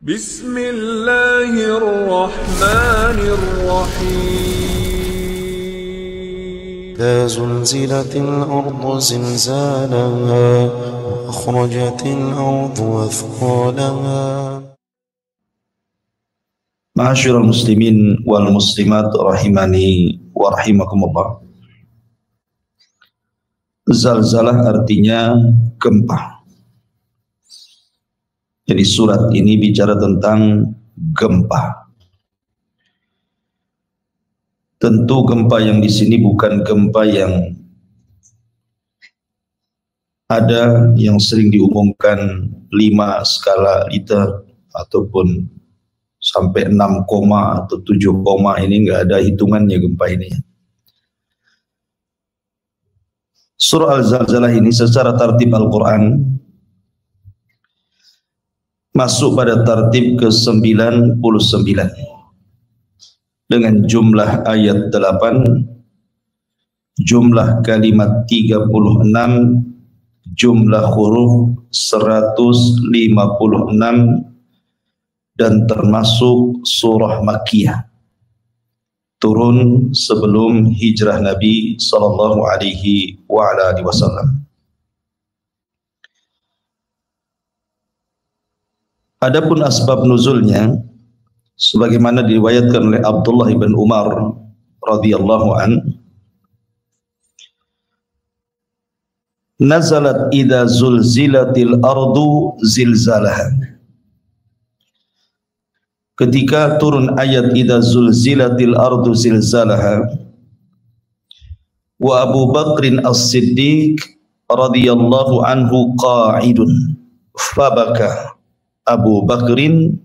Bismillahirrahmanirrahim. إذا زلزلت الأرض زلزالها وأخرجت الأرض أثقالها. Ma'asyiral muslimin wal muslimat rahimani wa rahimakumullah. Zalzalah artinya gempa. Jadi surat ini bicara tentang gempa. Tentu gempa yang di sini bukan gempa yang ada yang sering diumumkan 5 skala Richter ataupun sampai 6, atau 7, ini enggak ada hitungannya gempa ini. Surah Al-Zalzalah ini secara tartib Al-Quran masuk pada tartib ke-99 dengan jumlah ayat 8, jumlah kalimat 36, jumlah huruf 156, dan termasuk surah Makkiyah, turun sebelum hijrah Nabi sallallahu alaihi wasallam. Adapun asbab nuzulnya sebagaimana diriwayatkan oleh Abdullah bin Umar radhiyallahu an, nazalat idza zulzilatil ardu zilzalaha. Ketika turun ayat idza zulzilatil ardu zilzalaha, wa Abu Bakrin As-Siddiq radhiyallahu anhu qa'idun fabaka Abu Bakrin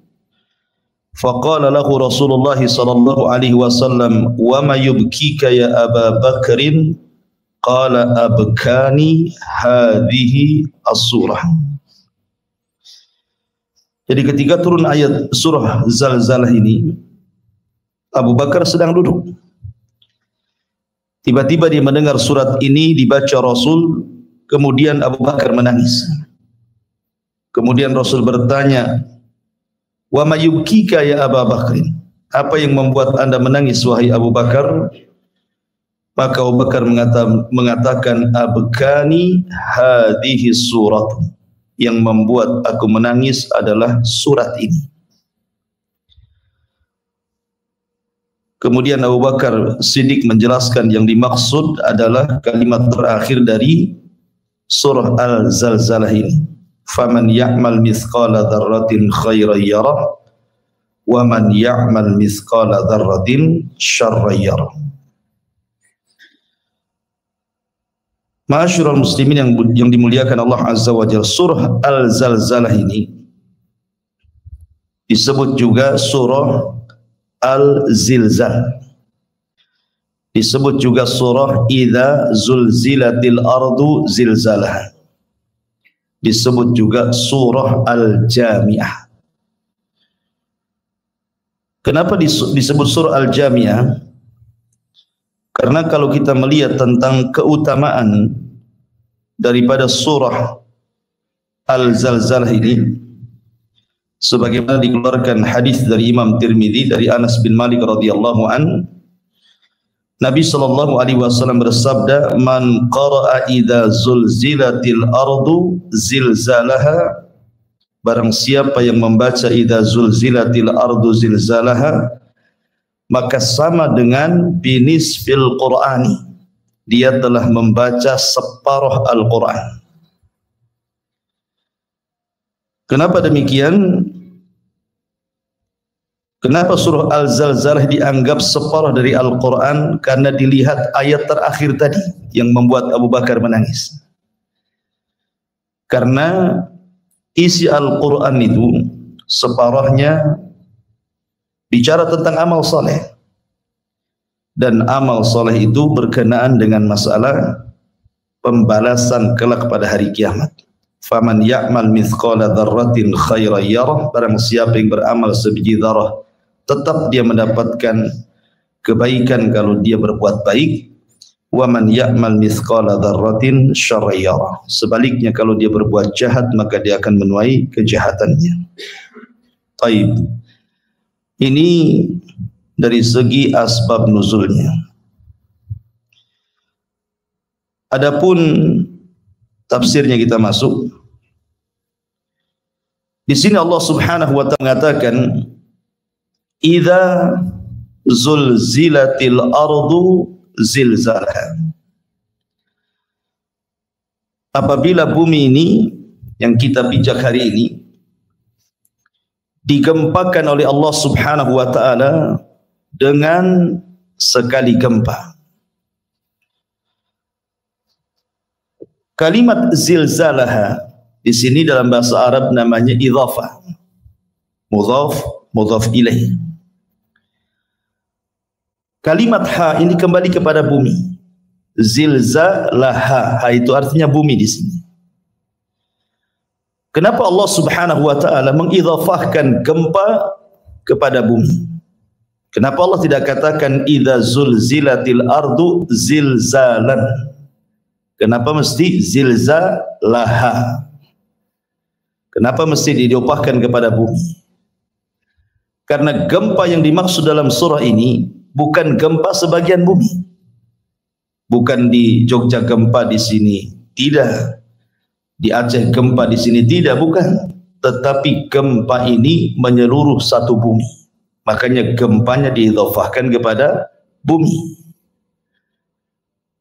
faqala lahu Rasulullah sallallahu alaihi wasallam wa ma yubkika ya Aba Bakrin qala abkani hadhihi as-surah. Jadi ketika turun ayat surah Zalzalah ini, Abu Bakar sedang duduk. Tiba-tiba dia mendengar surat ini dibaca Rasul, kemudian Abu Bakar menangis. Kemudian Rasul bertanya, "Wa ma yubkika ya Aba Bakrin?" Apa yang membuat Anda menangis wahai Abu Bakar? Maka Abu Bakar mengatakan, "Abkani hadhihi surat." Yang membuat aku menangis adalah surat ini. Kemudian Abu Bakar Siddiq menjelaskan yang dimaksud adalah kalimat terakhir dari surah Al-Zalzalah ini. Faman ya'mal mithqala dzarratin khairan yarah wa man ya'mal mithqala dzarratin syarran yarah. Ma'asyiral muslimin yang dimuliakan Allah Azza wa Jalla, surah Al-Zalzalah ini disebut juga surah Al-Zilzal, disebut juga surah idza zulzilatil ardu zilzalaha, disebut juga surah Al-Jami'ah. Kenapa disebut surah Al-Jami'ah? Karena kalau kita melihat tentang keutamaan daripada surah Al-Zalzalah ini, sebagaimana dikeluarkan hadis dari Imam Tirmidzi dari Anas bin Malik radhiyallahu an, Nabi sallallahu alaihi wasallam bersabda, "Man qara'a idza zulzilatil ardu zilzalaha," barang siapa yang membaca idza zulzilatil ardu zilzalaha, maka sama dengan binisfil Qur'ani, dia telah membaca separuh Al-Quran. Kenapa demikian? Kenapa surah Al-Zalzalah dianggap separuh dari Al-Quran? Karena dilihat ayat terakhir tadi yang membuat Abu Bakar menangis. Karena isi Al-Quran itu separuhnya bicara tentang amal soleh, dan amal soleh itu berkenaan dengan masalah pembalasan kelak pada hari kiamat. Faman ya'mal mithqala dzarratin khairan yarah, barang siapa yang beramal sebiji dzarrah tetap dia mendapatkan kebaikan kalau dia berbuat baik. Wa man ya'mal mithqala dzarratin syarran yarah, sebaliknya kalau dia berbuat jahat maka dia akan menuai kejahatannya. Taib. Ini dari segi asbab nuzulnya. Adapun tafsirnya kita masuk. Di sini Allah Subhanahu wa taala mengatakan, "Idza zulzilatil ardu zilzalaha." Apabila bumi ini yang kita pijak hari ini digempakan oleh Allah Subhanahu wa taala dengan sekali gempa. Kalimat zilzalaha di sini dalam bahasa Arab namanya idhafah. Mudhaf, mudhaf ilaih. Kalimat ha ini kembali kepada bumi. Zilzalaha, ha itu artinya bumi di sini. Kenapa Allah Subhanahu wa taala mengidhafahkan gempa kepada bumi? Kenapa Allah tidak katakan idza zulzilatil ardu zilzalan? Kenapa mesti zilzalaha? Kenapa mesti diidhafahkan kepada bumi? Karena gempa yang dimaksud dalam surah ini bukan gempa sebagian bumi. Bukan di Jogja gempa di sini, tidak. Di Aceh gempa di sini, tidak, bukan. Tetapi gempa ini menyeluruh satu bumi. Makanya gempanya diidhafahkan kepada bumi.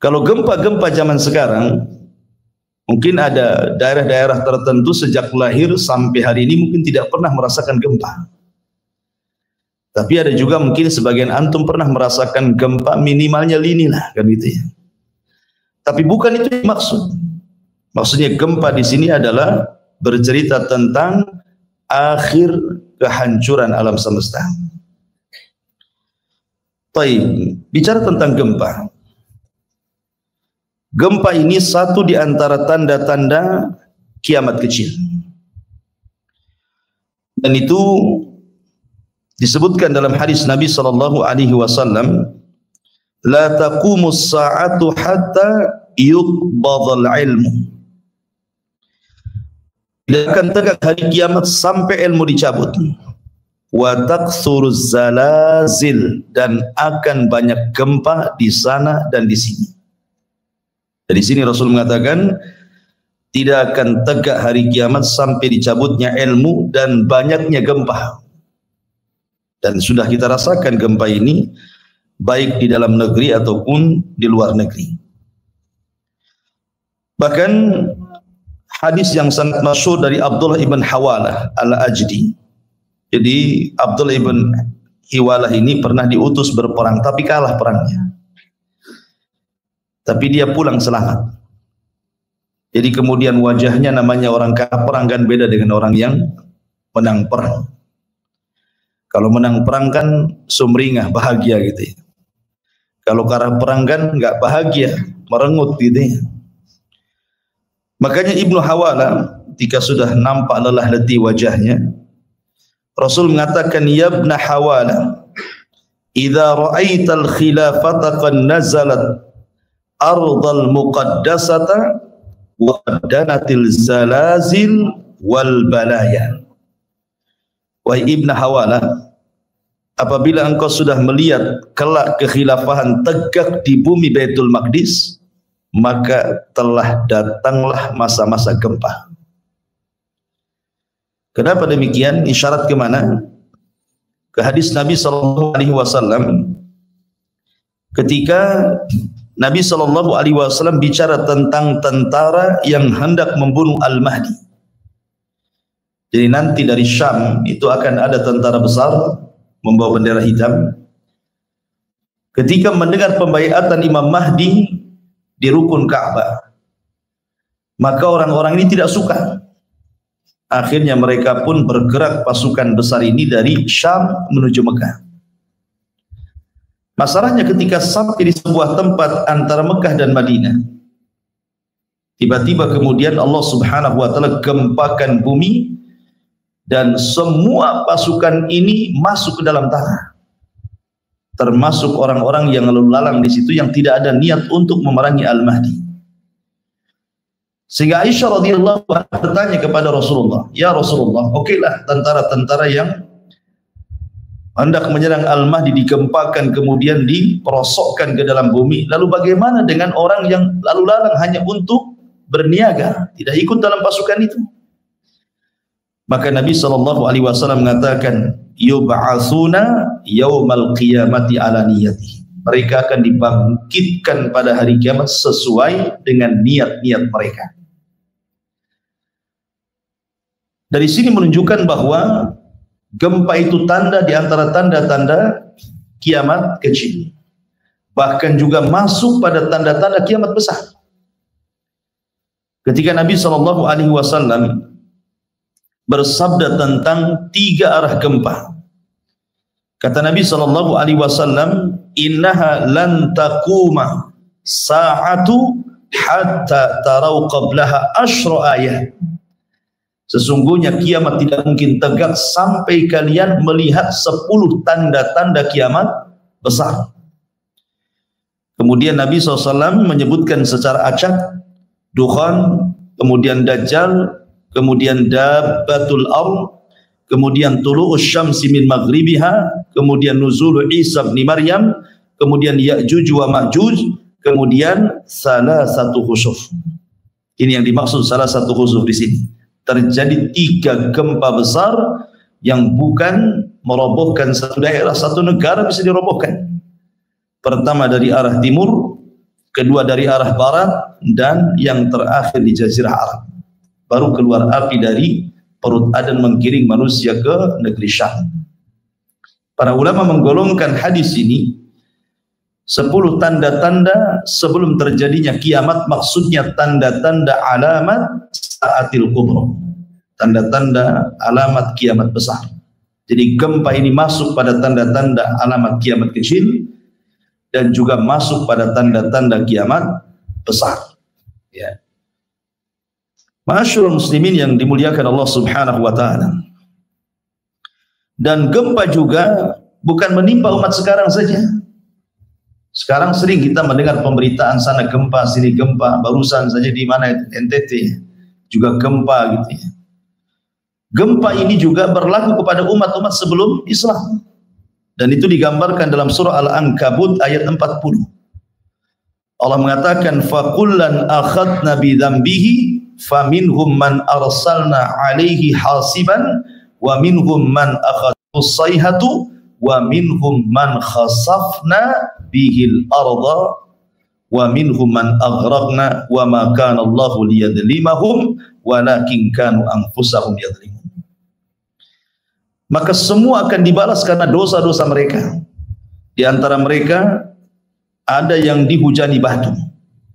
Kalau gempa-gempa zaman sekarang, mungkin ada daerah-daerah tertentu sejak lahir sampai hari ini mungkin tidak pernah merasakan gempa. Tapi ada juga mungkin sebagian antum pernah merasakan gempa, minimalnya lini lah, kan gitu ya. Tapi bukan itu yang maksud. Maksudnya gempa di sini adalah bercerita tentang akhir kehancuran alam semesta. Baik, bicara tentang gempa. Gempa ini satu di antara tanda-tanda kiamat kecil. Dan itu disebutkan dalam hadis Nabi sallallahu alaihi wasallam, la taqumus sa'atu hatta yuqbadhal ilmu. Tidak akan tegak hari kiamat sampai ilmu dicabut. Wa taksuruz zalazil, dan akan banyak gempa di sana dan di sini. Dari sini Rasul mengatakan tidak akan tegak hari kiamat sampai dicabutnya ilmu dan banyaknya gempa. Dan sudah kita rasakan gempa ini baik di dalam negeri ataupun di luar negeri. Bahkan hadis yang sangat masyhur dari Abdullah ibn Hawalah al-Ajdi. Jadi Abdullah ibn Hawalah ini pernah diutus berperang tapi kalah perangnya. Tapi dia pulang selamat. Jadi kemudian wajahnya namanya orang kalah perang kan beda dengan orang yang menang perang. Kalau menang perang kan sumringah, bahagia gitu ya. Kalau kalah perang kan enggak bahagia, merengut gitu ya. Makanya Ibnu Hawalah ketika sudah nampak lelah letih wajahnya, Rasul mengatakan, ya Ibnu Hawalah, idza ra'aital khilafata qad nazalat ardal muqaddasata wa qadanatil zalazil wal balaya. Wahai Ibnu Hawalah, apabila engkau sudah melihat kelak kekhilafahan tegak di bumi Baitul Maqdis, maka telah datanglah masa-masa gempa. Kenapa demikian? Isyarat ke mana? Ke hadis Nabi sallallahu alaihi wasallam ketika Nabi sallallahu alaihi wasallam bicara tentang tentara yang hendak membunuh Al-Mahdi. Jadi nanti dari Syam itu akan ada tentara besar membawa bendera hitam. Ketika mendengar pembaiatan Imam Mahdi di rukun Ka'bah, maka orang-orang ini tidak suka. Akhirnya mereka pun bergerak pasukan besar ini dari Syam menuju Mekah. Masalahnya ketika sampai di sebuah tempat antara Mekah dan Madinah, tiba-tiba kemudian Allah Subhanahu wa taala gempakan bumi dan semua pasukan ini masuk ke dalam tanah. Termasuk orang-orang yang lalu lalang di situ yang tidak ada niat untuk memerangi Al-Mahdi. Sehingga Aisyah radhiyallahu anha bertanya kepada Rasulullah, "Ya Rasulullah, okeylah tentara-tentara yang hendak menyerang Al-Mahdi digempakan kemudian diperosokkan ke dalam bumi. Lalu bagaimana dengan orang yang lalu lalang hanya untuk berniaga, tidak ikut dalam pasukan itu? Maka Nabi SAW mengatakan, yub'atsuna yaumal qiyamati ala niyatihi. Mereka akan dibangkitkan pada hari kiamat sesuai dengan niat-niat mereka. Dari sini menunjukkan bahwa gempa itu tanda di antara tanda-tanda kiamat kecil. Bahkan juga masuk pada tanda-tanda kiamat besar. Ketika Nabi SAW bersabda tentang 3 arah gempa, kata Nabi SAW, innaha lan taquma sa'atu hatta tarau qablaha asyra ayat. Sesungguhnya kiamat tidak mungkin tegak sampai kalian melihat 10 tanda-tanda kiamat besar. Kemudian Nabi SAW menyebutkan secara acak dukhan, kemudian dajjal, kemudian dabbatul ard, kemudian tulu'us syamsi min maghribiha, kemudian nuzul Isa bin Maryam, kemudian Ya'juj wa Ma'juj, kemudian salah satu khusuf. Ini yang dimaksud salah satu khusuf di sini. Terjadi 3 gempa besar yang bukan merobohkan satu daerah, satu negara bisa dirobohkan. Pertama dari arah timur, kedua dari arah barat, dan yang terakhir di Jazirah Arab. Baru keluar api dari perut Aden menggiring manusia ke negeri Syam. Para ulama menggolongkan hadis ini 10 tanda-tanda sebelum terjadinya kiamat, maksudnya tanda-tanda alamat saatil kubra, tanda-tanda alamat kiamat besar. Jadi gempa ini masuk pada tanda-tanda alamat kiamat kecil dan juga masuk pada tanda-tanda kiamat besar. Ya. Ma'asyiral muslimin yang dimuliakan Allah Subhanahu wa taala. Dan gempa juga bukan menimpa umat sekarang saja. Sekarang sering kita mendengar pemberitaan sana gempa, sini gempa. Barusan saja di mana itu, NTT juga gempa gitu ya. Gempa ini juga berlaku kepada umat-umat sebelum Islam. Dan itu digambarkan dalam surah Al-Ankabut ayat 40. Allah mengatakan fakullan akhadna bidzambihi faminhum man arsalna alaihi hasiban wa minhum man akhadhu sayhatu wa minhum man khasafna bihil arda wa minhum man aghraqna wa ma kana Allahu liyadlimahum walakin kanu anfusahum yadlimun. Maka semua akan dibalas karena dosa-dosa mereka. Di antara mereka ada yang dihujani batu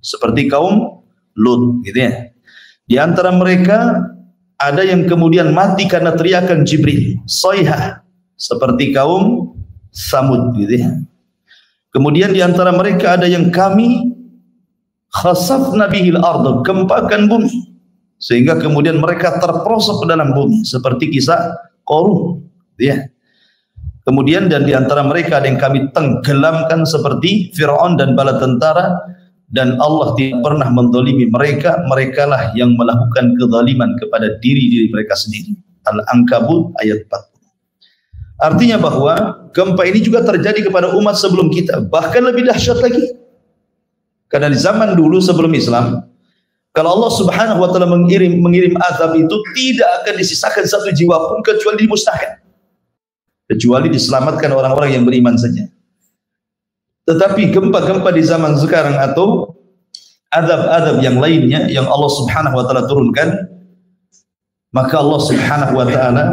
seperti kaum Lut gitu ya. Di antara mereka ada yang kemudian mati karena teriakan Jibril, sayhah, seperti kaum Samud gitu ya. Kemudian di antara mereka ada yang kami khasafna bihil ardh, gempakan bumi sehingga kemudian mereka terperosok ke dalam bumi seperti kisah Qarun ya. Kemudian dan di antara mereka ada yang kami tenggelamkan seperti Fir'aun dan bala tentara, dan Allah tidak pernah menzalimi mereka, merekalah yang melakukan kezaliman kepada diri-diri mereka sendiri. Al-Ankabut ayat 40. Artinya bahwa gempa ini juga terjadi kepada umat sebelum kita, bahkan lebih dahsyat lagi. Karena di zaman dulu sebelum Islam, kalau Allah Subhanahu wa taala mengirim azab itu tidak akan disisakan satu jiwa pun kecuali dimusnahkan. Kecuali diselamatkan orang-orang yang beriman saja. Tetapi gempa-gempa di zaman sekarang atau azab-azab yang lainnya yang Allah Subhanahu wa taala turunkan, maka Allah Subhanahu wa taala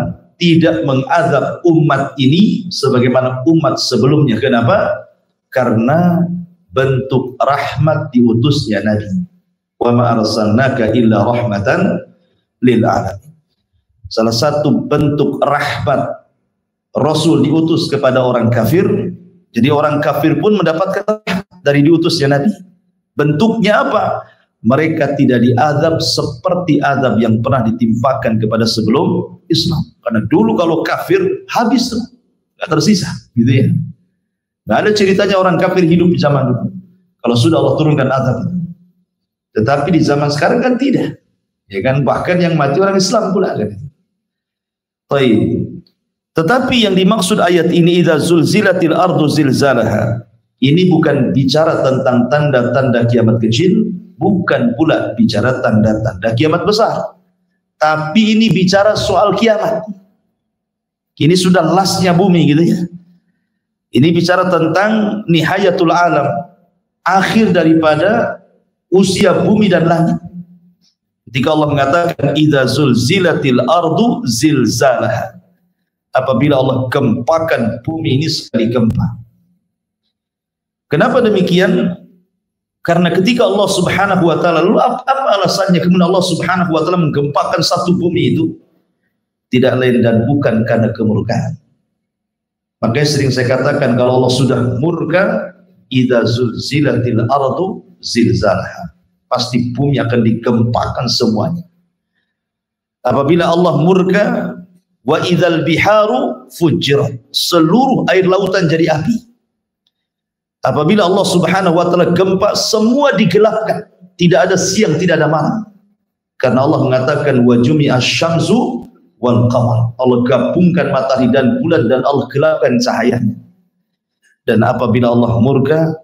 tidak mengazab umat ini sebagaimana umat sebelumnya. Kenapa? Karena bentuk rahmat diutusnya Nabi. Wa ma arsalnaka illa rahmatan lil alamin. Salah satu bentuk rahmat Rasul diutus kepada orang kafir, jadi orang kafir pun mendapatkan dari diutusnya Nabi. Bentuknya apa? Mereka tidak diazab seperti azab yang pernah ditimpakan kepada sebelum Islam. Karena dulu kalau kafir habis, nggak tersisa, gitu ya. Nggak ada ceritanya orang kafir hidup di zaman dulu. Kalau sudah Allah turunkan azab itu. Tetapi di zaman sekarang kan tidak, ya kan? Bahkan yang mati orang Islam pula kan. Baik. Tetapi yang dimaksud ayat ini idza zulzilatil ardu zilzalaha, ini bukan bicara tentang tanda-tanda kiamat kecil, bukan pula bicara tanda-tanda kiamat besar. Tapi ini bicara soal kiamat. Ini sudah lasnya bumi gitu ya. Ini bicara tentang nihayatul alam, akhir daripada usia bumi dan langit. Ketika Allah mengatakan idza zulzilatil ardu zilzalaha, apabila Allah gempakan bumi ini sekali gempa. Kenapa demikian? Karena ketika Allah Subhanahu wa taala, lalu apa alasannya kemudian Allah Subhanahu wa taala menggempakan satu bumi itu? Tidak lain dan bukan karena kemurkaan. Makanya sering saya katakan kalau Allah sudah murka, idza zulzilatil ardu zilzalaha, pasti bumi akan digempakan semuanya. Apabila Allah murka, wa idzal biharu fujirat, seluruh air lautan jadi api. Apabila Allah Subhanahu wa taala gempa, semua digelapkan, tidak ada siang, tidak ada malam. Karena Allah mengatakan wa jumi'asy syamsu wal qamar, Allah gabungkan matahari dan bulan dan Allah gelapkan cahayanya. Dan apabila Allah murka,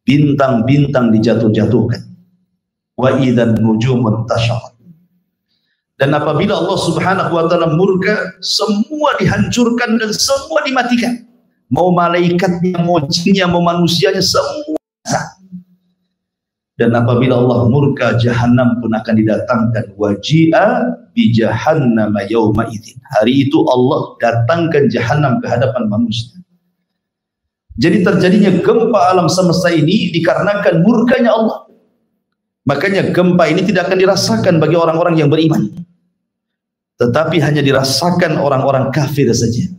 bintang-bintang dijatuh-jatuhkan. Wa idzan nujumun tashaqqat. Dan apabila Allah Subhanahu wa taala murka, semua dihancurkan dan semua dimatikan. Mau malaikatnya, mau jinnya, mau manusianya, semua. Dan apabila Allah murka, Jahannam pun akan didatangkan. Waji'a bi jahannam yauma idzin. Hari itu Allah datangkan Jahannam ke hadapan manusia. Jadi terjadinya gempa alam semesta ini dikarenakan murkanya Allah. Makanya gempa ini tidak akan dirasakan bagi orang-orang yang beriman, tetapi hanya dirasakan orang-orang kafir saja.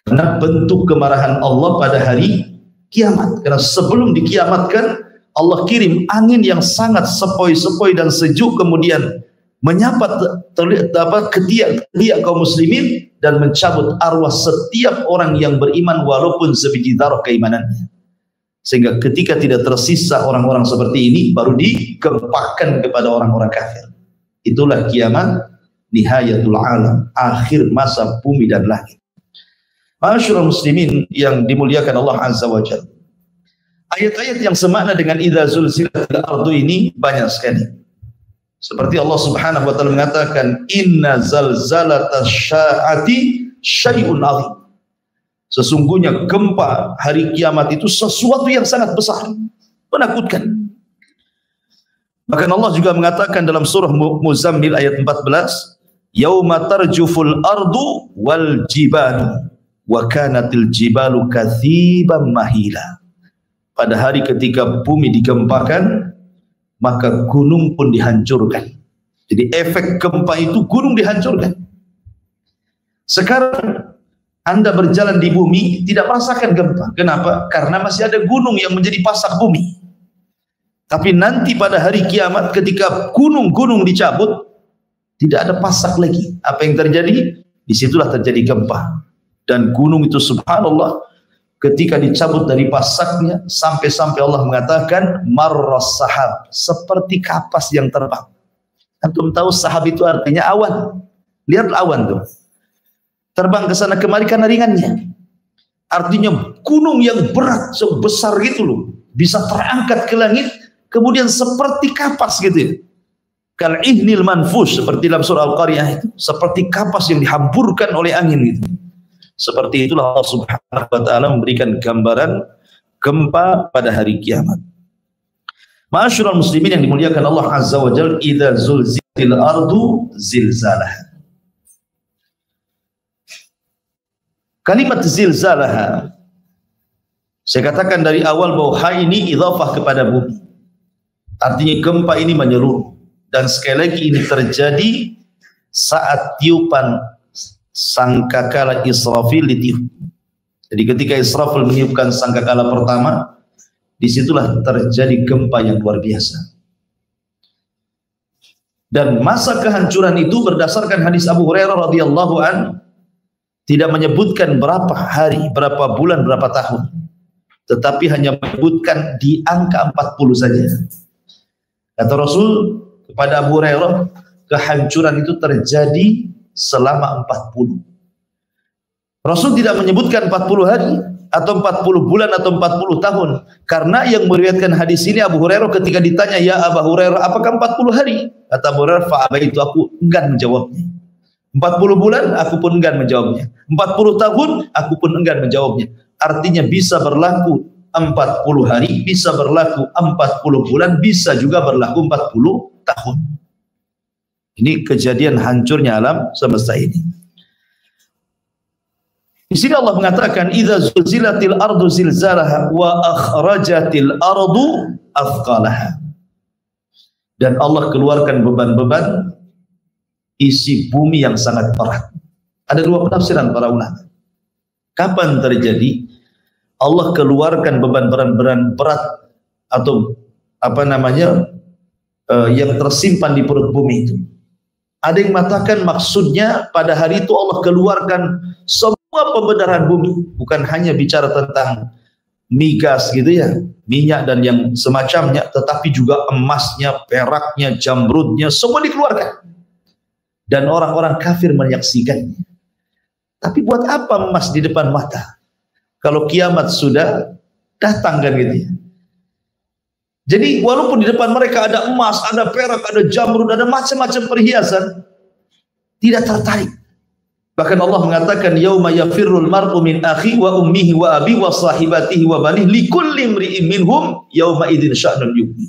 Karena bentuk kemarahan Allah pada hari kiamat. Karena sebelum dikiamatkan, Allah kirim angin yang sangat sepoi-sepoi dan sejuk, kemudian menyapa ketiak kaum muslimin dan mencabut arwah setiap orang yang beriman walaupun sebiji dzarah keimanannya. Sehingga ketika tidak tersisa orang-orang seperti ini, baru digempakan kepada orang-orang kafir. Itulah kiamat, nihayatul alam, akhir masa bumi dan langit. Ma'asyiral muslimin yang dimuliakan Allah Azza wa Jalla. Ayat-ayat yang semakna dengan idza zulzilatil ardu ini banyak sekali. Seperti Allah Subhanahu wa taala mengatakan inna zalzalatasy syaati syai'un 'adzim. Sesungguhnya gempa hari kiamat itu sesuatu yang sangat besar, menakutkan. Bahkan Allah juga mengatakan dalam surah Muzammil ayat 14, yauma tarjuful ardu wal jibalu wa kanatil jibalu katsiban mahila. Pada hari ketika bumi digempakan, maka gunung pun dihancurkan. Jadi efek gempa itu gunung dihancurkan. Sekarang Anda berjalan di bumi tidak merasakan gempa. Kenapa? Karena masih ada gunung yang menjadi pasak bumi. Tapi nanti pada hari kiamat ketika gunung-gunung dicabut, tidak ada pasak lagi. Apa yang terjadi? Disitulah terjadi gempa. Dan gunung itu subhanallah, ketika dicabut dari pasaknya, sampai-sampai Allah mengatakan marras sahab, seperti kapas yang terbang. Antum tahu sahab itu artinya awan. Lihat awan tuh, terbang ke sana kemari karena ringannya. Artinya gunung yang berat sebesar gitu loh, bisa terangkat ke langit, kemudian seperti kapas gitu ya. Kal ihnil manfush, seperti dalam surah Al-Qariyah itu, seperti kapas yang dihamburkan oleh angin gitu. Seperti itulah Allah Subhanahu wa taala memberikan gambaran gempa pada hari kiamat. Ma'asyiral muslimin yang dimuliakan Allah Azza wa Jalla, idza zulzilatil ardu zilzalaha. Kalimat zilzalaha, saya katakan dari awal bahwa ha ini idhafah kepada bumi. Artinya gempa ini menyeluruh. Dan sekali lagi ini terjadi saat tiupan sangkakala Israfil ditiup. Jadi ketika Israfil meniupkan sangkakala pertama, disitulah terjadi gempa yang luar biasa. Dan masa kehancuran itu berdasarkan hadis Abu Hurairah radhiyallahu an, tidak menyebutkan berapa hari, berapa bulan, berapa tahun, tetapi hanya menyebutkan di angka 40 saja. Kata Rasul kepada Abu Hurairah, kehancuran itu terjadi selama 40. Rasul tidak menyebutkan 40 hari atau 40 bulan atau 40 tahun. Karena yang meriwayatkan hadis ini Abu Hurairah ketika ditanya, "Ya Abu Hurairah, apakah 40 hari?" Kata Abu Hurairah, "Fa'abaitu, aku enggan menjawabnya." 40 bulan aku pun enggan menjawabnya. 40 tahun aku pun enggan menjawabnya. Artinya bisa berlaku 40 hari, bisa berlaku 40 bulan, bisa juga berlaku 40 tahun. Ini kejadian hancurnya alam semesta ini. Di sini Allah mengatakan, "Idza zulzilatil ardu zilzalaha wa akhrajatil ardu athqalaha." Dan Allah keluarkan beban-beban isi bumi yang sangat berat. Ada dua penafsiran para ulama. Kapan terjadi Allah keluarkan beban-beban berat atau yang tersimpan di perut bumi itu? Ada yang mengatakan maksudnya pada hari itu Allah keluarkan semua pembenaran bumi, bukan hanya bicara tentang migas gitu ya, minyak dan yang semacamnya, tetapi juga emasnya, peraknya, jamrudnya, semua dikeluarkan. Dan orang-orang kafir menyaksikannya. Tapi buat apa emas di depan mata? Kalau kiamat sudah datang kan gitu ya. Jadi walaupun di depan mereka ada emas, ada perak, ada jamrud, ada macam-macam perhiasan, tidak tertarik. Bahkan Allah mengatakan, "Yauma yafirrul mar'u min akhi wa ummihi wa abi wa sahibatihi wa banihi likulli imri'in minhum yauma idzin sya'nun yughni."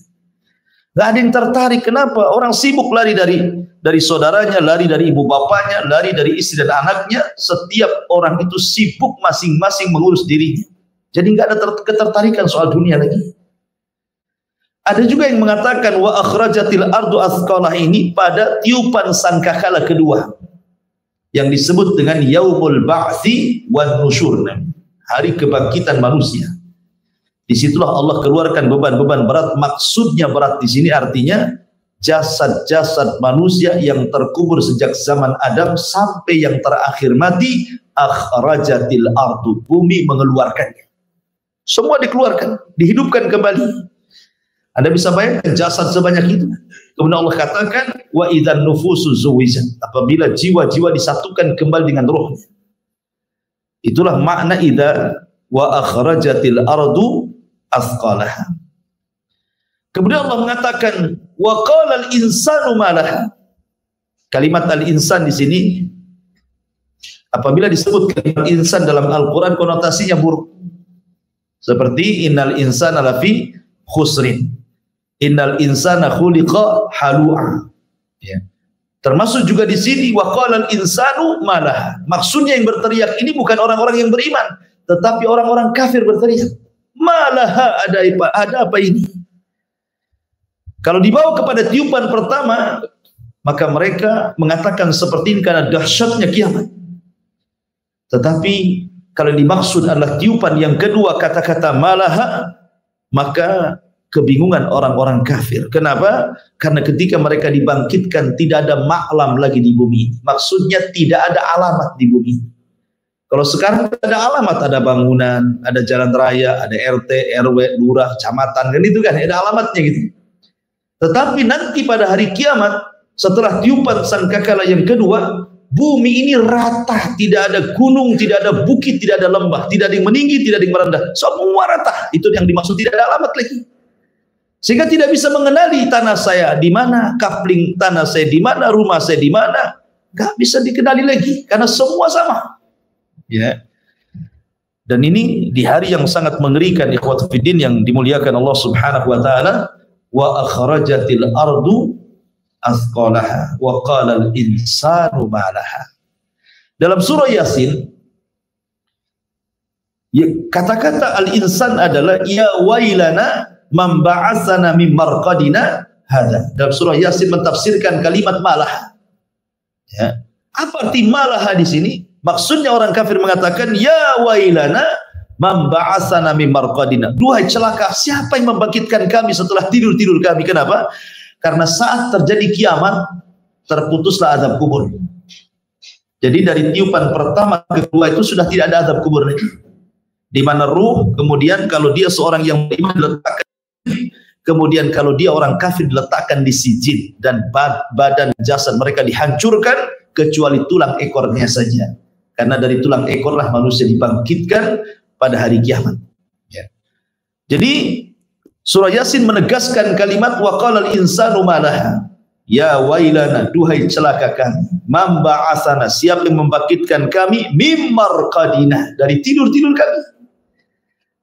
Enggak ada yang tertarik. Kenapa? Orang sibuk lari dari saudaranya, lari dari ibu bapaknya, lari dari istri dan anaknya. Setiap orang itu sibuk masing-masing mengurus dirinya. Jadi enggak ada ketertarikan soal dunia lagi. Ada juga yang mengatakan wa akhrajatil ardu athqalah ini pada tiupan sangkakala kedua yang disebut dengan yaumul ba'tsi wan nusyur, hari kebangkitan manusia. Disitulah Allah keluarkan beban-beban berat. Maksudnya berat di sini artinya jasad-jasad manusia yang terkubur sejak zaman Adam sampai yang terakhir mati. Akhrajatil ardu, bumi mengeluarkannya. Semua dikeluarkan, dihidupkan kembali. Anda bisa bayangkan jasad sebanyak itu. Kemudian Allah katakan, wa idzan nufusu zuwijat, apabila jiwa-jiwa disatukan kembali dengan rohnya. Itulah makna idza wa akhrajatil ardu athqalaha. Kemudian Allah mengatakan, wa qala al insanu ma laha. Kalimat al insan di sini apabila disebut kalimat insan dalam Al-Qur'an konotasinya buruk. Seperti innal insana lafi khusrin. Innal insana khuliqa halu'a. Ya. Termasuk juga di sini waqala al-insanu malaha. Maksudnya yang berteriak ini bukan orang-orang yang beriman, tetapi orang-orang kafir berteriak. Malaha, ada apa ini? Kalau dibawa kepada tiupan pertama, maka mereka mengatakan seperti ini karena dahsyatnya kiamat. Tetapi kalau dimaksud adalah tiupan yang kedua, kata-kata malaha, maka kebingungan orang-orang kafir. Kenapa? Karena ketika mereka dibangkitkan tidak ada maklam lagi di bumi. Maksudnya tidak ada alamat di bumi. Kalau sekarang ada alamat, ada bangunan, ada jalan raya, ada RT, RW, lurah, kecamatan, kan itu kan ada alamatnya gitu. Tetapi nanti pada hari kiamat setelah tiupan sangkakala yang kedua, bumi ini rata, tidak ada gunung, tidak ada bukit, tidak ada lembah, tidak ada yang meninggi, tidak ada yang merendah, semua rata. Itu yang dimaksud tidak ada alamat lagi. Sehingga tidak bisa mengenali tanah saya di mana, kapling tanah saya di mana, rumah saya di mana, nggak bisa dikenali lagi karena semua sama. Ya. Dan ini di hari yang sangat mengerikan, ikhwat fiddin yang dimuliakan Allah Subhanahu wa taala, wa akhrajatil ardu athqalaha wa qala al insanu ma laha. Dalam surah Yasin kata-kata al insan adalah ya wailana man ba'atsana min marqadina hadza. Dalam surah Yasin mentafsirkan kalimat malaha. Ya. Apa arti malaha di sini? Maksudnya orang kafir mengatakan ya wailana man ba'atsana min marqadina. Duhai celaka, siapa yang membangkitkan kami setelah tidur-tidur kami? Kenapa? Karena saat terjadi kiamat terputuslah azab kubur. Jadi dari tiupan pertama ke kedua itu sudah tidak ada azab kubur lagi. Di mana ruh kemudian kalau dia seorang yang beriman diletakkan, kemudian kalau dia orang kafir diletakkan di sijin, dan badan jasad mereka dihancurkan kecuali tulang ekornya saja. Karena dari tulang ekorlah manusia dibangkitkan pada hari kiamat. Ya. Jadi surah Yasin menegaskan kalimat wa qalal insanu ma laha. Ya wailana, duhai celaka kami. Man ba'atsana, siapa yang membangkitkan kami mim marqadina, dari tidur-tidur kami.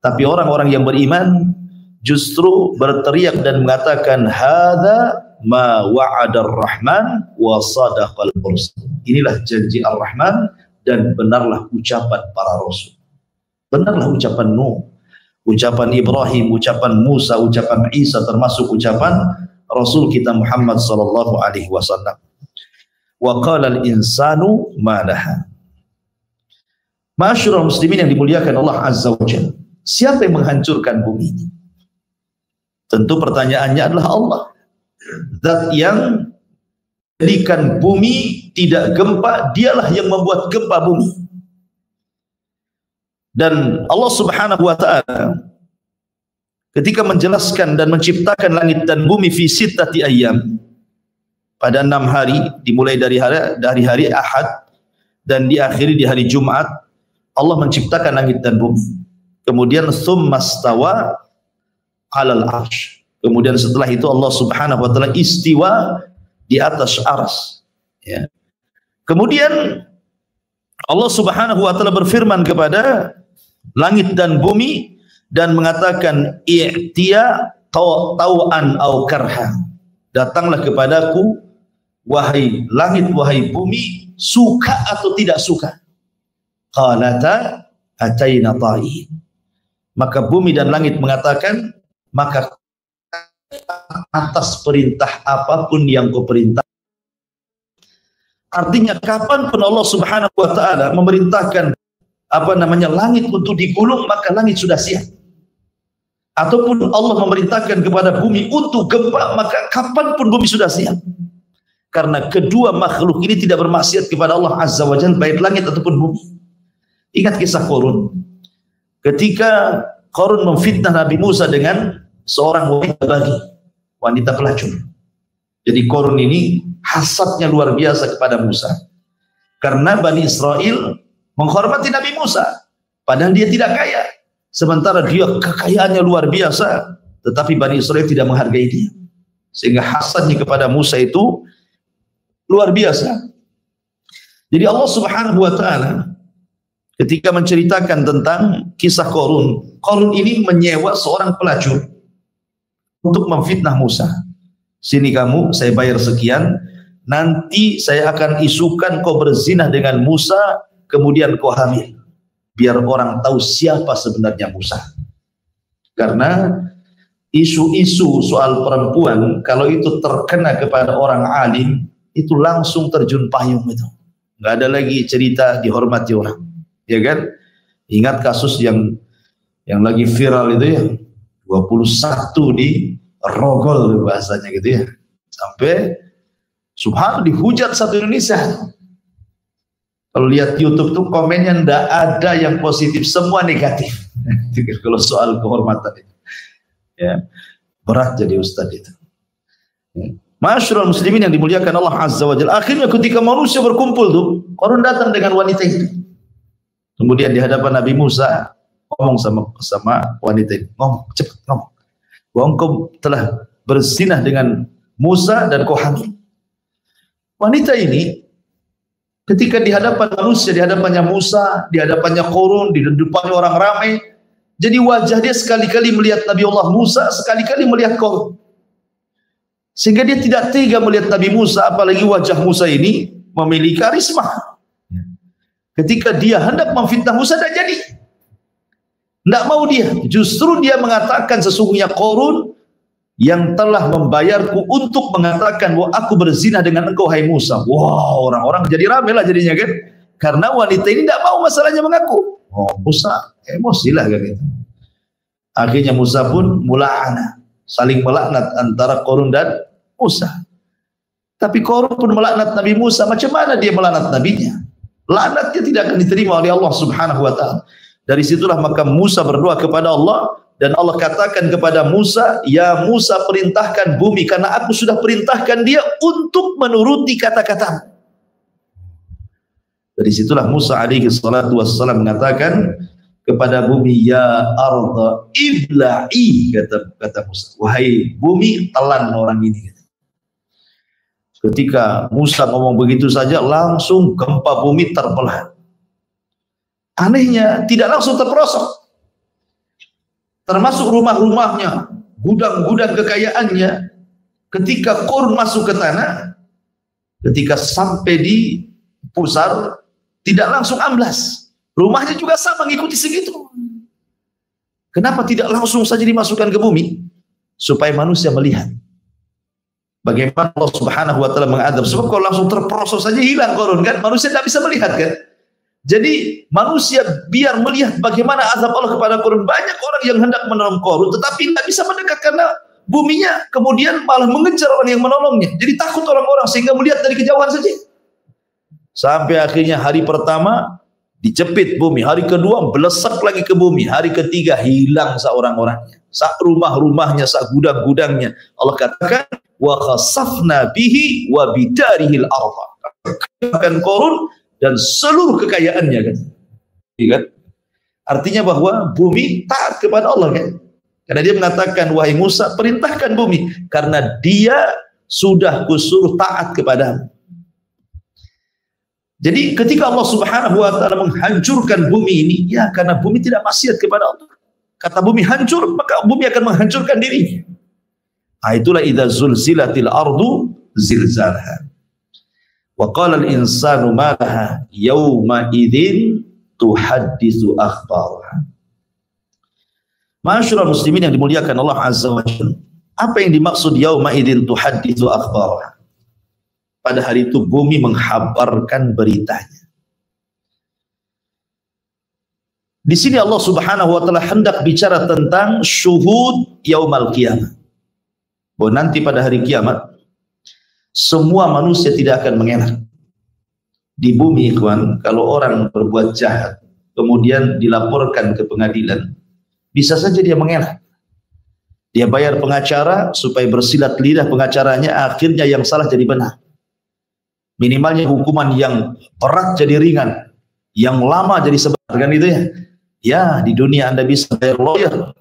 Tapi orang-orang yang beriman justru berteriak dan mengatakan hadza ma wa'adar rahman wa sadaqal mursal. Inilah janji Ar-Rahman dan benarlah ucapan para rasul. Benarlah ucapan Nuh, ucapan Ibrahim, ucapan Musa, ucapan Isa, termasuk ucapan Rasul kita Muhammad sallallahu alaihi wasallam. Wa qala al-insanu ma laha. Ma'asyiral muslimin yang dimuliakan Allah Azza wa Jalla, siapa yang menghancurkan bumi ini? Tentu pertanyaannya adalah Allah. Zat yang jadikan bumi tidak gempa, dialah yang membuat gempa bumi. Dan Allah Subhanahu wa taala ketika menjelaskan dan menciptakan langit dan bumi fi sittati ayyam, pada 6 hari, dimulai dari hari Ahad dan diakhiri di hari Jumat, Allah menciptakan langit dan bumi. Kemudian tsummastawa 'alal 'arsy. Kemudian setelah itu Allah Subhanahu wa taala istiwa di atas arsy. Ya. Kemudian Allah Subhanahu wa taala berfirman kepada langit dan bumi dan mengatakan i'tiya tau'an au karha. Datanglah kepadaku wahai langit, wahai bumi, suka atau tidak suka. Qalata ataina ta'in. Maka bumi dan langit mengatakan, maka atas perintah apapun yang kau perintah. Artinya kapanpun Allah Subhanahu wa taala memerintahkan langit untuk digulung, maka langit sudah siap. Ataupun Allah memerintahkan kepada bumi untuk gempa, maka kapanpun bumi sudah siap. Karena kedua makhluk ini tidak bermaksiat kepada Allah Azza wa Jalla, baik langit ataupun bumi. Ingat kisah Qarun. Ketika Qarun memfitnah Nabi Musa dengan seorang wanita pelacur. Jadi Qarun ini hasadnya luar biasa kepada Musa. Karena Bani Israel menghormati Nabi Musa, padahal dia tidak kaya. Sementara dia kekayaannya luar biasa, tetapi Bani Israel tidak menghargai dia. Sehingga hasadnya kepada Musa itu luar biasa. Jadi Allah Subhanahu wa taala ketika menceritakan tentang kisah Qarun, Qarun ini menyewa seorang pelacur untuk memfitnah Musa. Sini kamu, saya bayar sekian, nanti saya akan isukan kau berzina dengan Musa, kemudian kau hamil, biar orang tahu siapa sebenarnya Musa. Karena isu-isu soal perempuan kalau itu terkena kepada orang alim, itu langsung terjun payung itu. Nggak ada lagi cerita dihormati orang, ya kan? Ingat kasus yang lagi viral itu ya, 21 di Rogol bahasanya gitu ya, sampai subhanallah dihujat satu Indonesia. Kalau lihat YouTube tuh komennya ndak ada yang positif, semua negatif. Kalau soal kehormatan itu, ya berat jadi ustadz itu. Ma'asyiral muslimin yang dimuliakan Allah Azza wa Jalla. Akhirnya ketika manusia berkumpul tuh, Qarun datang dengan wanita itu. Kemudian di hadapan Nabi Musa ngomong sama wanita itu, ngomong cepat ngomong, bahwa engkau telah berzinah dengan Musa dan kau hamil. Wanita ini ketika di hadapan manusia, di hadapannya Musa, di hadapannya Qarun, di depannya orang ramai, jadi wajah dia sekali-kali melihat Nabi Allah Musa, sekali-kali melihat Qarun. Sehingga dia tidak tega melihat Nabi Musa, apalagi wajah Musa ini memiliki karisma. Ketika dia hendak memfitnah Musa, tidak jadi. Tidak mau dia. Justru dia mengatakan sesungguhnya Qarun yang telah membayarku untuk mengatakan bahwa aku berzina dengan engkau hai Musa. Wow, orang-orang jadi ramai lah jadinya kan. Karena wanita ini tidak mau masalahnya mengaku. Oh, Musa emosi lah kan itu. Akhirnya Musa pun mula'ana, saling melaknat antara Qarun dan Musa. Tapi Qarun pun melaknat Nabi Musa. Macam mana dia melaknat nabinya? Laknatnya tidak akan diterima oleh Allah Subhanahu wa taala. Dari situlah maka Musa berdoa kepada Allah dan Allah katakan kepada Musa, "Ya Musa, perintahkan bumi karena aku sudah perintahkan dia untuk menuruti kata-katamu." Dari situlah Musa alaihi salatu wassalam mengatakan kepada bumi, ya arda ibla'i, kata Musa, wahai bumi telan orang ini. Ketika Musa ngomong begitu saja, langsung gempa bumi terbelah. Anehnya tidak langsung terperosok, termasuk rumah-rumahnya, gudang-gudang kekayaannya. Ketika Qarun masuk ke tanah, ketika sampai di pusar, tidak langsung amblas. Rumahnya juga sama, mengikuti segitu. Kenapa tidak langsung saja dimasukkan ke bumi? Supaya manusia melihat bagaimana Allah Subhanahu wa taala mengadab. Sebab kalau langsung terperosok saja hilang Qarun kan, manusia tidak bisa melihat kan. Jadi manusia biar melihat bagaimana azab Allah kepada Qarun. Banyak orang yang hendak menolong Qarun tetapi tidak bisa mendekat karena buminya kemudian malah mengejar orang yang menolongnya. Jadi takut orang-orang sehingga melihat dari kejauhan saja. Sampai akhirnya hari pertama dijepit bumi, hari kedua belesak lagi ke bumi, hari ketiga hilang seorang-orangnya, sak rumah-rumahnya, sak gudang-gudangnya. Allah katakan wa khasafna bihi wa bidarihil arda, akan Qarun dan seluruh kekayaannya kan. Kan? Artinya bahwa bumi taat kepada Allah kan. Karena dia mengatakan, wahai Musa, perintahkan bumi karena dia sudah kusuruh taat kepadamu. Jadi ketika Allah Subhanahu wa taala menghancurkan bumi ini, ya karena bumi tidak maksiat kepada Allah. Kata bumi hancur, maka bumi akan menghancurkan dirinya. Nah, itulah idza zulzilatil ardu zilzalaha. Wa qala al-insanu ma laha yawma idzin tuhadditsu akhbaraha. Ma'asyiral muslimin yang dimuliakan Allah Azza wa Jalla. Apa yang dimaksud yauma idzin tuhadditsu akhbaraha? Pada hari itu bumi menghabarkan beritanya. Di sini Allah Subhanahu wa taala hendak bicara tentang syuhud yaumal qiyamah. Bahwa nanti pada hari kiamat semua manusia tidak akan mengelak. Di bumi, ikhwan, kalau orang berbuat jahat kemudian dilaporkan ke pengadilan, bisa saja dia mengelak. Dia bayar pengacara supaya bersilat lidah pengacaranya, akhirnya yang salah jadi benar. Minimalnya hukuman yang berat jadi ringan, yang lama jadi sebentar kan itu ya. Ya, di dunia Anda bisa bayar lawyer,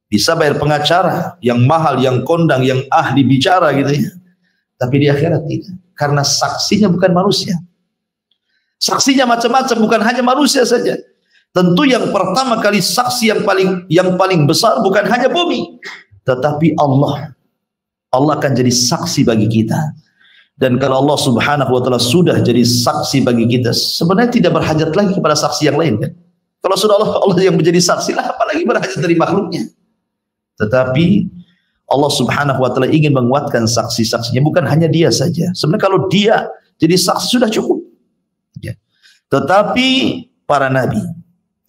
bisa bayar pengacara yang mahal, yang kondang, yang ahli bicara gitu ya. Tapi di akhirat tidak, karena saksinya bukan manusia. Saksinya macam-macam, bukan hanya manusia saja. Tentu yang pertama kali saksi yang paling besar bukan hanya bumi, tetapi Allah. Allah akan jadi saksi bagi kita. Dan kalau Allah Subhanahu wa taala sudah jadi saksi bagi kita, sebenarnya tidak berhajat lagi kepada saksi yang lain kan. Kalau sudah Allah yang menjadi saksi lah, apalagi berhajat dari makhluknya. Tetapi Allah Subhanahu wa taala ingin menguatkan saksi-saksinya, bukan hanya dia saja. Sebenarnya kalau dia jadi saksi sudah cukup. Ya. Tetapi para nabi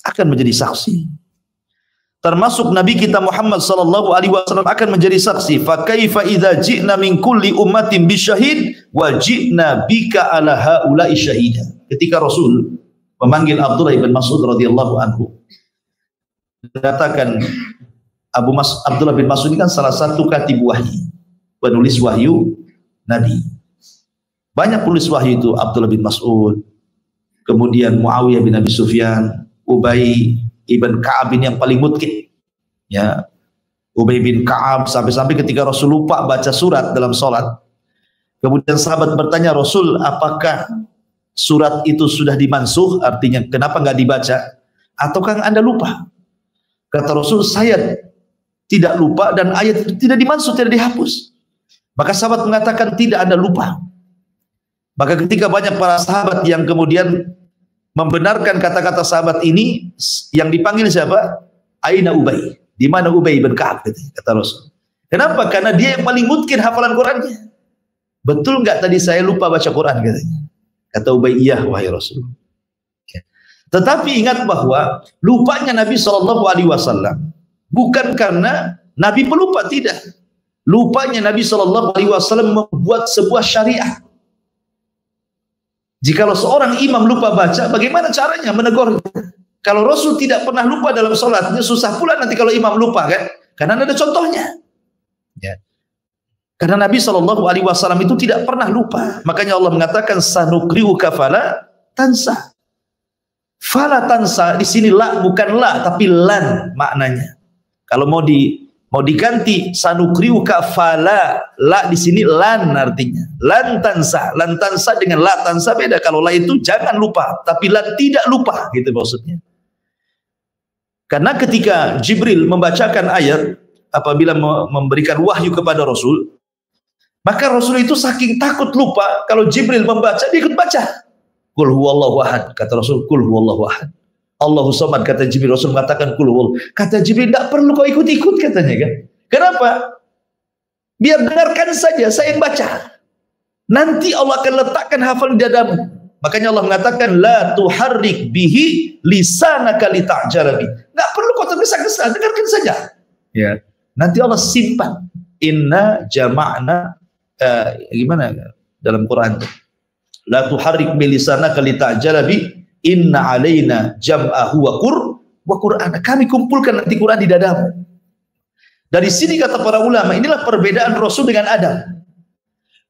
akan menjadi saksi. Termasuk Nabi kita Muhammad sallallahu alaihi wasallam akan menjadi saksi. Fa kaifa idza ji'na min kulli ummatin bisyahid wa ji'na bika ala haula'i syahida. Ketika Rasul memanggil Abdullah bin Mas'ud radhiyallahu anhu, katakan Abdullah bin Mas'ud ini kan salah satu katib wahyu, penulis wahyu Nabi. Banyak penulis wahyu itu, Abdullah bin Mas'ud, kemudian Muawiyah bin Abi Sufyan, Ubay Ibn Ka'ab ini yang paling mutkin, ya. Ubay bin Ka'ab sampai-sampai ketika Rasul lupa baca surat dalam sholat, kemudian sahabat bertanya, Rasul, apakah surat itu sudah dimansuh? Artinya kenapa nggak dibaca? Ataukah Anda lupa? Kata Rasul, saya tidak lupa dan ayat itu tidak dimansuh, tidak dihapus. Maka sahabat mengatakan, tidak, Anda lupa. Maka ketika banyak para sahabat yang kemudian membenarkan kata-kata sahabat ini, yang dipanggil siapa? Aina Ubay. Di mana Ubay bin Ka'ab? Kata Rasul. Kenapa? Karena dia yang paling mungkin hafalan Qurannya. Betul nggak tadi saya lupa baca Quran? Katanya. Kata Ubay, iya wahai Rasul. Tetapi ingat bahwa lupanya Nabi SAW bukan karena Nabi pelupa, tidak. Lupanya Nabi SAW membuat sebuah syariat. Jikalau seorang imam lupa baca, bagaimana caranya menegur? Kalau Rasul tidak pernah lupa dalam sholatnya, susah pula nanti kalau imam lupa kan? Karena ada contohnya. Ya. Karena Nabi SAW itu tidak pernah lupa. Makanya Allah mengatakan, sanukri'uka fala tansa. Fala tansa di sini la bukan la tapi lan maknanya. Kalau mau diganti sanukriuka fala, la di sini lan artinya. Lan tansa dengan la tansa beda. Kalau la itu jangan lupa, tapi lan tidak lupa gitu maksudnya. Karena ketika Jibril membacakan ayat apabila memberikan wahyu kepada Rasul, maka Rasul itu saking takut lupa, kalau Jibril membaca dia ikut baca. Qul huwallahu ahad, kata Rasul, qul huwallahu ahad. Allahu samad, kata Jibril. Rasul mengatakan qul huwallahu. Kata Jibril, tidak perlu kau ikut-ikut katanya kan. Kenapa? Biar dengarkan saja saya yang baca. Nanti Allah akan letakkan hafal di dadamu. Makanya Allah mengatakan la tuharrik bihi lisanaka lita'jala bi. Enggak perlu kau tergesa-gesa, dengarkan saja. Ya. Nanti Allah simpan. Inna jama'na gimana dalam Quran itu? La tuharrik bi lisanaka lita'jala bi. Inna alaina jam'ahu wa Qur'ana. Kami kumpulkan nanti Quran di dadamu. Dari sini kata para ulama, inilah perbedaan Rasul dengan Adam.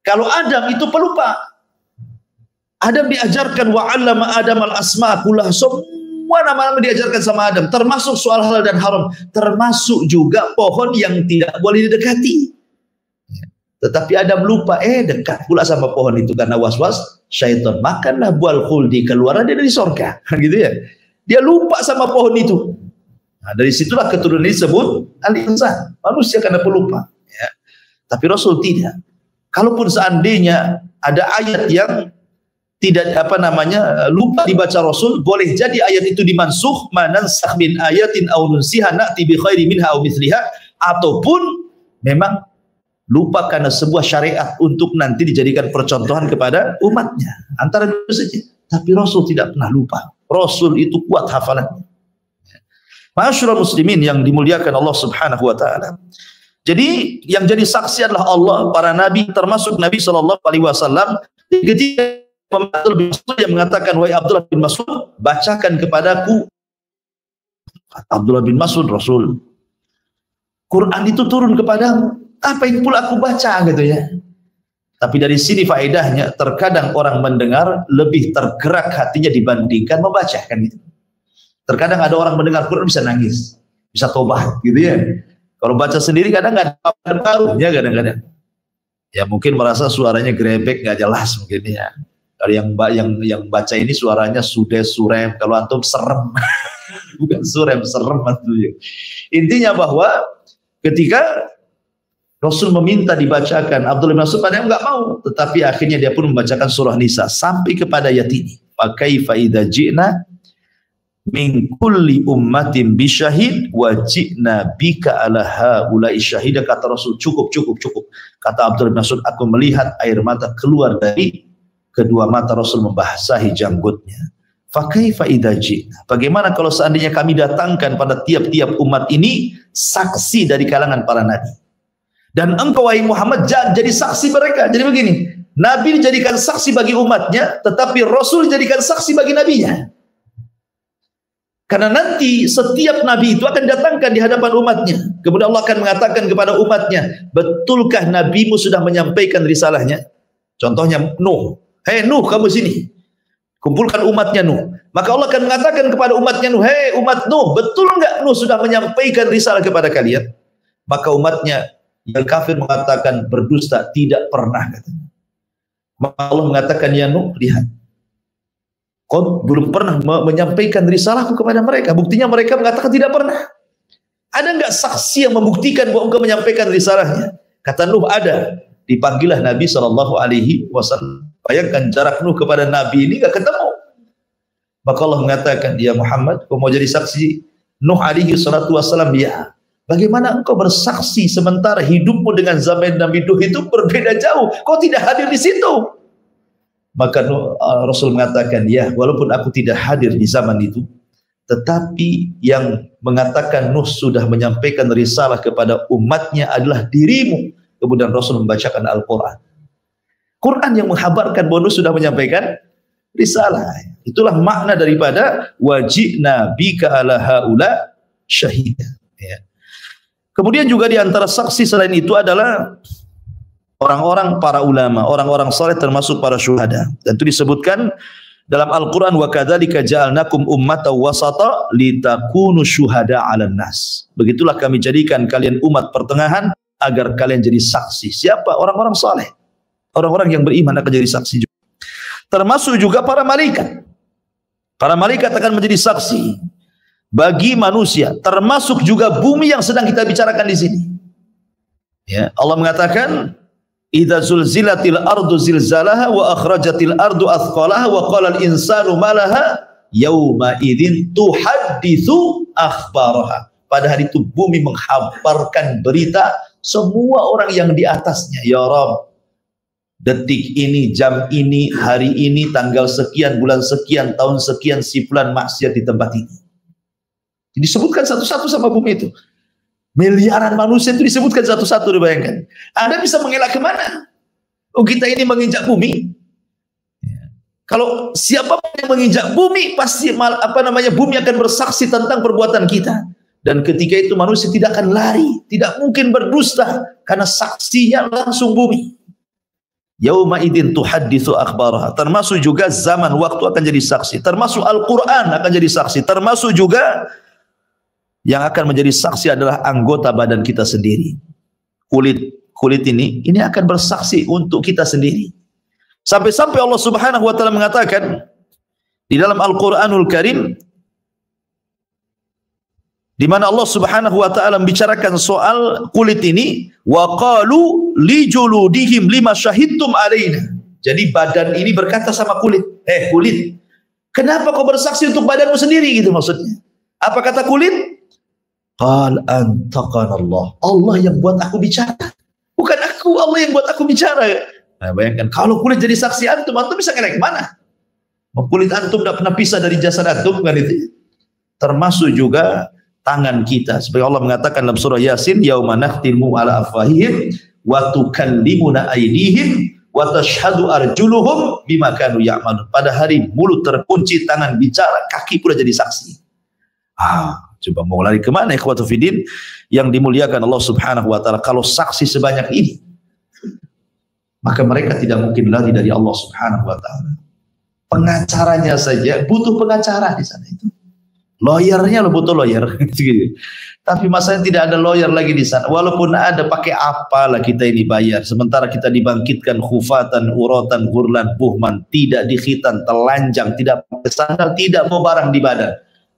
Kalau Adam itu pelupa. Adam diajarkan wa 'allama Adam al-asma' kullah. Semua nama-nama diajarkan sama Adam, termasuk soal halal dan haram, termasuk juga pohon yang tidak boleh didekati. Tetapi Adam lupa, dekat pula sama pohon itu karena was-was syaitan. Makanlah buah khuldi, keluar dia dari surga. Gitu ya. Dia lupa sama pohon itu. Nah, dari situlah keturunan disebut al-insan, manusia karena pelupa. Ya. Tapi Rasul tidak. Kalaupun seandainya ada ayat yang tidak lupa dibaca Rasul, boleh jadi ayat itu dimansukh, manansakh min ayatin aw nunsiha na'ti bi khairi minha aw mithliha, ataupun memang lupa karena sebuah syariat untuk nanti dijadikan percontohan kepada umatnya. Antara dua saja. Tapi Rasul tidak pernah lupa. Rasul itu kuat hafalannya. Ma'asyiral muslimin yang dimuliakan Allah Subhanahu wa taala. Jadi yang jadi saksi adalah Allah, para nabi, termasuk Nabi sallallahu alaihi wasallam. Ketika Abdullah bin Mas'ud yang mengatakan, wahai Abdullah bin Mas'ud, bacakan kepadaku. Abdullah bin Mas'ud, Rasul, Quran itu turun kepadamu, apa yang pula aku baca gitu ya. Tapi dari sini faedahnya, terkadang orang mendengar lebih tergerak hatinya dibandingkan membaca kan gitu. Terkadang ada orang mendengar Quran bisa nangis, bisa tobat gitu ya. Kalau baca sendiri kadang nggak ada baru ya, kadang-kadang ya mungkin merasa suaranya grebek nggak jelas mungkin ya. Kalau yang baca ini suaranya sudah surem, kalau antum serem. Bukan surem, serem antum. Intinya bahwa ketika Rasul meminta dibacakan, Abdullah bin Mas'ud padahal nggak mau, tetapi akhirnya dia pun membacakan surah Nisa sampai kepada ayat ini. Fa kaifa idza ji'na min kulli ummatin bisyahid wa ji'na bika ala haula'i syahida. Kata Rasul, cukup. Kata Abdullah bin Mas'ud, aku melihat air mata keluar dari kedua mata Rasul membasahi janggutnya. Fa kaifa idza ji'na, bagaimana kalau seandainya kami datangkan pada tiap-tiap umat ini saksi dari kalangan para nabi, dan engkau wahai Muhammad jadi saksi mereka. Jadi begini, nabi dijadikan saksi bagi umatnya, tetapi Rasul dijadikan saksi bagi nabinya. Karena nanti setiap nabi itu akan datangkan di hadapan umatnya. Kemudian Allah akan mengatakan kepada umatnya, betulkah nabimu sudah menyampaikan risalahnya? Contohnya Nuh. Hei Nuh, kamu sini. Kumpulkan umatnya Nuh. Maka Allah akan mengatakan kepada umatnya Nuh, hei umat Nuh, betul enggak Nuh sudah menyampaikan risalah kepada kalian? Maka umatnya yang kafir mengatakan berdusta, tidak pernah katanya. Maka Allah mengatakan, ya Nuh, lihat, kau belum pernah menyampaikan risalahku kepada mereka. Buktinya mereka mengatakan tidak pernah. Ada enggak saksi yang membuktikan bahwa engkau menyampaikan risalahnya? Kata Nuh, ada. Dipanggillah Nabi SAW. Bayangkan jarak Nuh kepada Nabi ini enggak ketemu. Maka Allah mengatakan, ya Muhammad, kau mau jadi saksi Nuh SAW? Ya. Bagaimana engkau bersaksi sementara hidupmu dengan zaman Nabi Nuh itu berbeda jauh? Kau tidak hadir di situ. Maka Rasul mengatakan, ya walaupun aku tidak hadir di zaman itu, tetapi yang mengatakan Nuh sudah menyampaikan risalah kepada umatnya adalah dirimu. Kemudian Rasul membacakan Al-Quran. Quran yang menghabarkan bahwa Nuh sudah menyampaikan risalah. Itulah makna daripada wajibna bika ala haula syahida. Ya. Kemudian juga di antara saksi selain itu adalah orang-orang para ulama, orang-orang saleh termasuk para syuhada. Dan itu disebutkan Dalam Al-Quran, wa kadzalika ja'alnakum ummatan wasata litakunu syuhada 'alan nas. Begitulah kami jadikan kalian umat pertengahan agar kalian jadi saksi. Siapa? Orang-orang saleh. Orang-orang yang beriman akan jadi saksi juga. Termasuk juga para malaikat. Para malaikat akan menjadi saksi bagi manusia, termasuk juga bumi yang sedang kita bicarakan di sini. Ya, Allah mengatakan idza zulzilatil ardu zilzalaha wa akhrajatil ardu athqalaha wa qala al insanu malaha yauma idzin tuhadditsu akhbaraha. Pada hari itu bumi menghabarkan berita semua orang yang di atasnya. Ya Rabb, detik ini, jam ini, hari ini, tanggal sekian, bulan sekian, tahun sekian, si fulan maksiat di tempat ini. Disebutkan satu-satu sama bumi itu. Miliaran manusia itu disebutkan satu-satu, dibayangkan. Anda bisa mengelak kemana? Oh, kita ini menginjak bumi. Kalau siapa yang menginjak bumi, pasti bumi akan bersaksi tentang perbuatan kita. Dan ketika itu manusia tidak akan lari, tidak mungkin berdusta, karena saksinya langsung bumi. Yauma idzin tuhadditsu akhbaraha. Termasuk juga zaman waktu akan jadi saksi. Termasuk Al-Quran akan jadi saksi. Termasuk juga yang akan menjadi saksi adalah anggota badan kita sendiri. Kulit ini akan bersaksi untuk kita sendiri. Sampai-sampai Allah Subhanahu wa taala mengatakan di dalam Al-Qur'anul Karim, di mana Allah Subhanahu wa taala membicarakan soal kulit ini, wa qalu li juludihim lima syahidtum alaina. Jadi badan ini berkata sama kulit, kulit, kenapa kau bersaksi untuk badanmu sendiri, gitu maksudnya. Apa kata kulit? Qal antaqana Allah. Allah yang buat aku bicara. Bukan aku, Allah yang buat aku bicara. Nah, bayangkan kalau kulit jadi saksi antum bisa ngelak kemana? Kulit antum tidak pernah pisah dari jasad antum, kan itu. Termasuk juga tangan kita. Seperti Allah mengatakan dalam surah Yasin, yauma nakhtimu ala afwahihim wa tukallimuna aydihim wa tashhadu arjuluhum bima kanu ya'malun. Pada hari mulut terkunci, tangan bicara, kaki pula jadi saksi. Coba mau lari kemana ikhwatu fiddin yang dimuliakan Allah Subhanahu wa taala? Kalau saksi sebanyak ini, maka mereka tidak mungkin lari dari Allah Subhanahu wa taala. Pengacaranya saja butuh pengacara di sana itu. Lawyernya lo butuh lawyer. Tapi masalahnya tidak ada lawyer lagi di sana. Walaupun ada, pakai apalah kita ini bayar. Sementara kita dibangkitkan khufatan, uratan, hurlan, buhman, tidak dikhitan, telanjang, tidak pakai sandal, tidak mau barang di badan.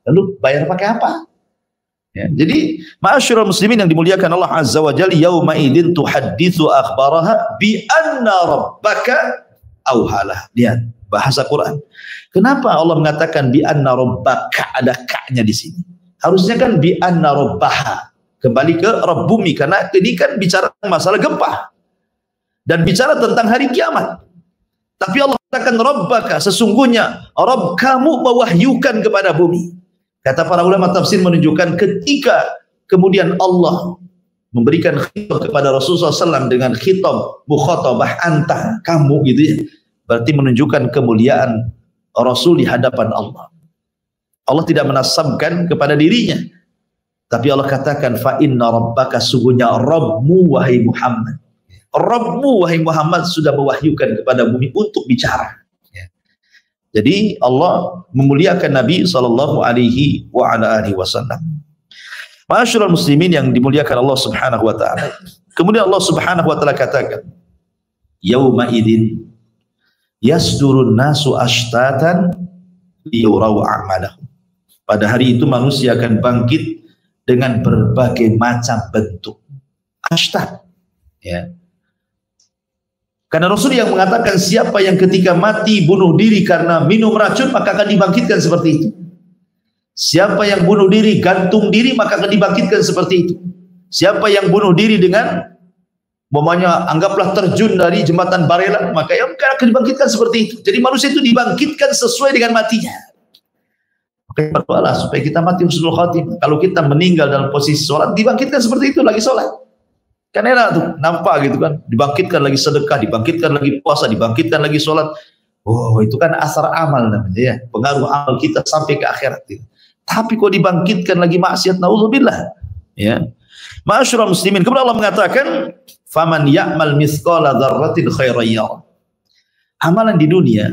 Lalu bayar pakai apa? Ya, jadi ma'asyiral muslimin yang dimuliakan Allah Azza wa Jalla, yauma idzin tuhadditsu akhbaraha bi anna rabbaka auhalah. Lihat bahasa Quran. Kenapa Allah mengatakan bi anna rabbaka, ada ka-nya di sini? Harusnya kan bi anna rabbaha. Kembali ke Rabb bumi, karena ini kan bicara masalah gempa dan bicara tentang hari kiamat. Tapi Allah katakan rabbaka, sesungguhnya Rabb kamu mewahyukan kepada bumi. Kata para ulama tafsir menunjukkan ketika kemudian Allah memberikan khitab kepada Rasulullah SAW dengan khitab mukhatabah anta, kamu, gitu ya. Berarti menunjukkan kemuliaan Rasul di hadapan Allah. Allah tidak menasabkan kepada dirinya, tapi Allah katakan fa inna rabbaka, sungguhnya Rabbmu wahai Muhammad. Rabbmu wahai Muhammad sudah mewahyukan kepada bumi untuk bicara. Jadi Allah memuliakan Nabi sallallahu alaihi wa ala alihi wasallam. Ma'asyiral muslimin yang dimuliakan Allah Subhanahu wa taala. Kemudian Allah Subhanahu wa taala katakan, yauma idzin yasdurun nasu ashtatan liyurau a'malahum. Pada hari itu manusia akan bangkit dengan berbagai macam bentuk. Ashtat, ya. Karena Rasul yang mengatakan siapa yang ketika mati bunuh diri karena minum racun, maka akan dibangkitkan seperti itu. Siapa yang bunuh diri gantung diri, maka akan dibangkitkan seperti itu. Siapa yang bunuh diri dengan anggaplah terjun dari jembatan Barelang, maka yang akan dibangkitkan seperti itu. Jadi manusia itu dibangkitkan sesuai dengan matinya. Oke, berdoalah supaya kita mati husnul khatimah. Kalau kita meninggal dalam posisi sholat, dibangkitkan seperti itu lagi sholat. Kan enak tuh, nampak gitu kan, dibangkitkan lagi sedekah, dibangkitkan lagi puasa, dibangkitkan lagi sholat. Oh, itu kan asar amal namanya ya, pengaruh amal kita sampai ke akhirat. Gitu. Tapi kok dibangkitkan lagi maksiat, naudzubillah. Ya, ma'asyiral muslimin. Kemudian Allah mengatakan, faman ya'mal mithqala dzarratin khairan yarah. Amalan di dunia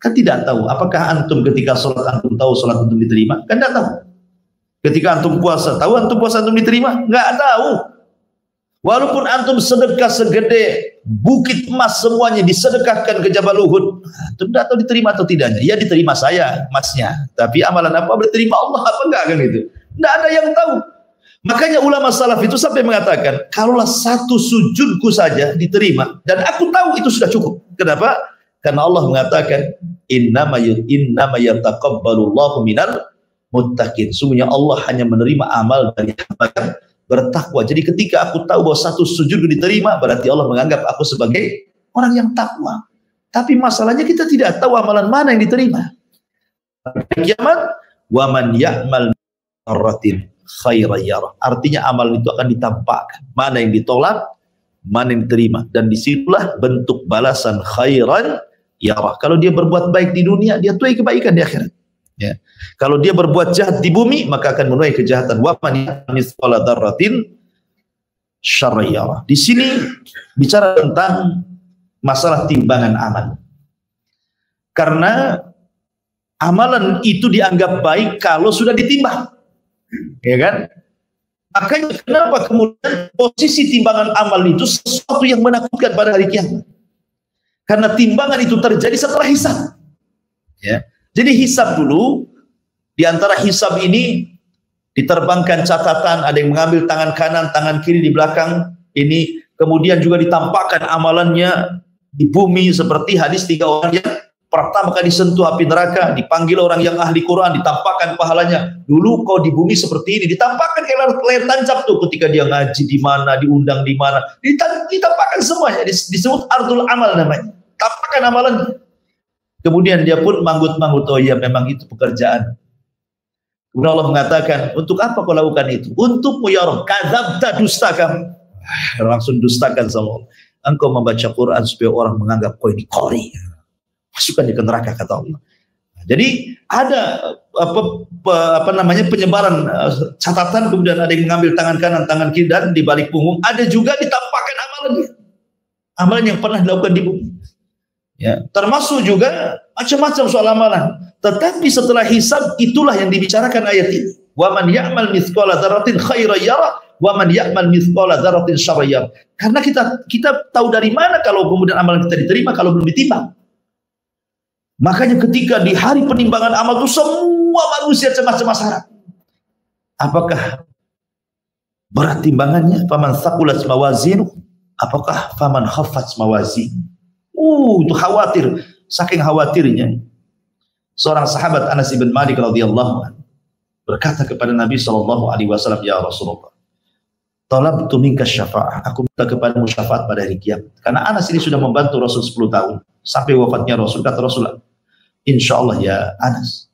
Kan tidak tahu. Apakah antum ketika sholat antum tahu sholat antum diterima? Kan tidak tahu. Ketika antum puasa, tahu antum puasa antum diterima? Nggak tahu. Walaupun antum sedekah segede bukit emas semuanya disedekahkan ke Jabal Uhud, antum tidak tahu diterima atau tidaknya. Ya diterima saya emasnya, tapi amalan apa diterima Allah apa enggak kan itu? Tidak ada yang tahu. Makanya ulama salaf itu sampai mengatakan, kalaulah satu sujudku saja diterima dan aku tahu itu sudah cukup. Kenapa? Karena Allah mengatakan innama yataqabbalullahu minal muttaqin. Sungguhnya Allah hanya menerima amal dari hamba yang bertakwa. Jadi ketika aku tahu bahwa satu sujud diterima, berarti Allah menganggap aku sebagai orang yang takwa. Tapi masalahnya kita tidak tahu amalan mana yang diterima. Kiamat, wa man ya'mal dzarratin khairan yarah. Artinya amal itu akan ditampakkan. Mana yang ditolak, mana yang diterima. Dan disitulah bentuk balasan khairan yarah. Kalau dia berbuat baik di dunia, dia tuai kebaikan di akhirat. Ya. Kalau dia berbuat jahat di bumi, maka akan menuai kejahatan. Wa man ya'mal mithqala dzarratin syarran yarah. Di sini bicara tentang masalah timbangan amal. Karena amalan itu dianggap baik kalau sudah ditimbang. Ya kan? Makanya kenapa kemudian posisi timbangan amal itu sesuatu yang menakutkan pada hari kiamat? Karena timbangan itu terjadi setelah hisab. Ya. Jadi hisab dulu, di antara hisab ini diterbangkan catatan, ada yang mengambil tangan kanan, tangan kiri di belakang ini, kemudian juga ditampakkan amalannya di bumi seperti hadis 3 orang yang pertama kali disentuh api neraka, dipanggil orang yang ahli Quran, ditampakkan pahalanya. Dulu kau di bumi seperti ini, ditampakkan kayak layar tancap tuh ketika dia ngaji di mana, diundang di mana, ditampakkan semuanya, disebut ardul amal namanya. Tampakkan amalannya. Kemudian dia pun manggut-manggut, oh iya memang itu pekerjaan. Kemudian Allah mengatakan, untuk apa kau lakukan itu? Untukmu ya Rabb, kadzabta, dusta kamu. Langsung dustakan sama Allah. Engkau membaca Quran supaya orang menganggap kau ini qori. Masukkan dia ke neraka kata Allah. Jadi ada penyebaran catatan, kemudian ada yang mengambil tangan kanan, tangan kiri dan di balik punggung. Ada juga ditampakkan amalannya. Amalan yang pernah dilakukan di bumi. Ya, termasuk juga macam-macam soal amalan. Tetapi setelah hisab itulah yang dibicarakan ayat ini. Wa man ya'mal mithqala dzarratin khairan yarah wa man ya'mal mithqala dzarratin syarran yarah. Karena kita tahu dari mana kalau kemudian amalan kita diterima kalau belum ditimbang. Makanya ketika di hari penimbangan amal itu semua manusia cemas-cemas harap. Apakah berat timbangannya? Faman thaqulat mawazinu, apakah faman khaffat mawazinu? Itu khawatir, saking khawatirnya. Seorang sahabat Anas bin Malik radhiyallahu anhu berkata kepada Nabi SAW, ya Rasulullah, talabtu minka syafa'ah, aku minta kepadamu syafaat pada hari kiamat. Karena Anas ini sudah membantu Rasul 10 tahun sampai wafatnya Rasul. Kata Rasulullah, insyaallah ya Anas,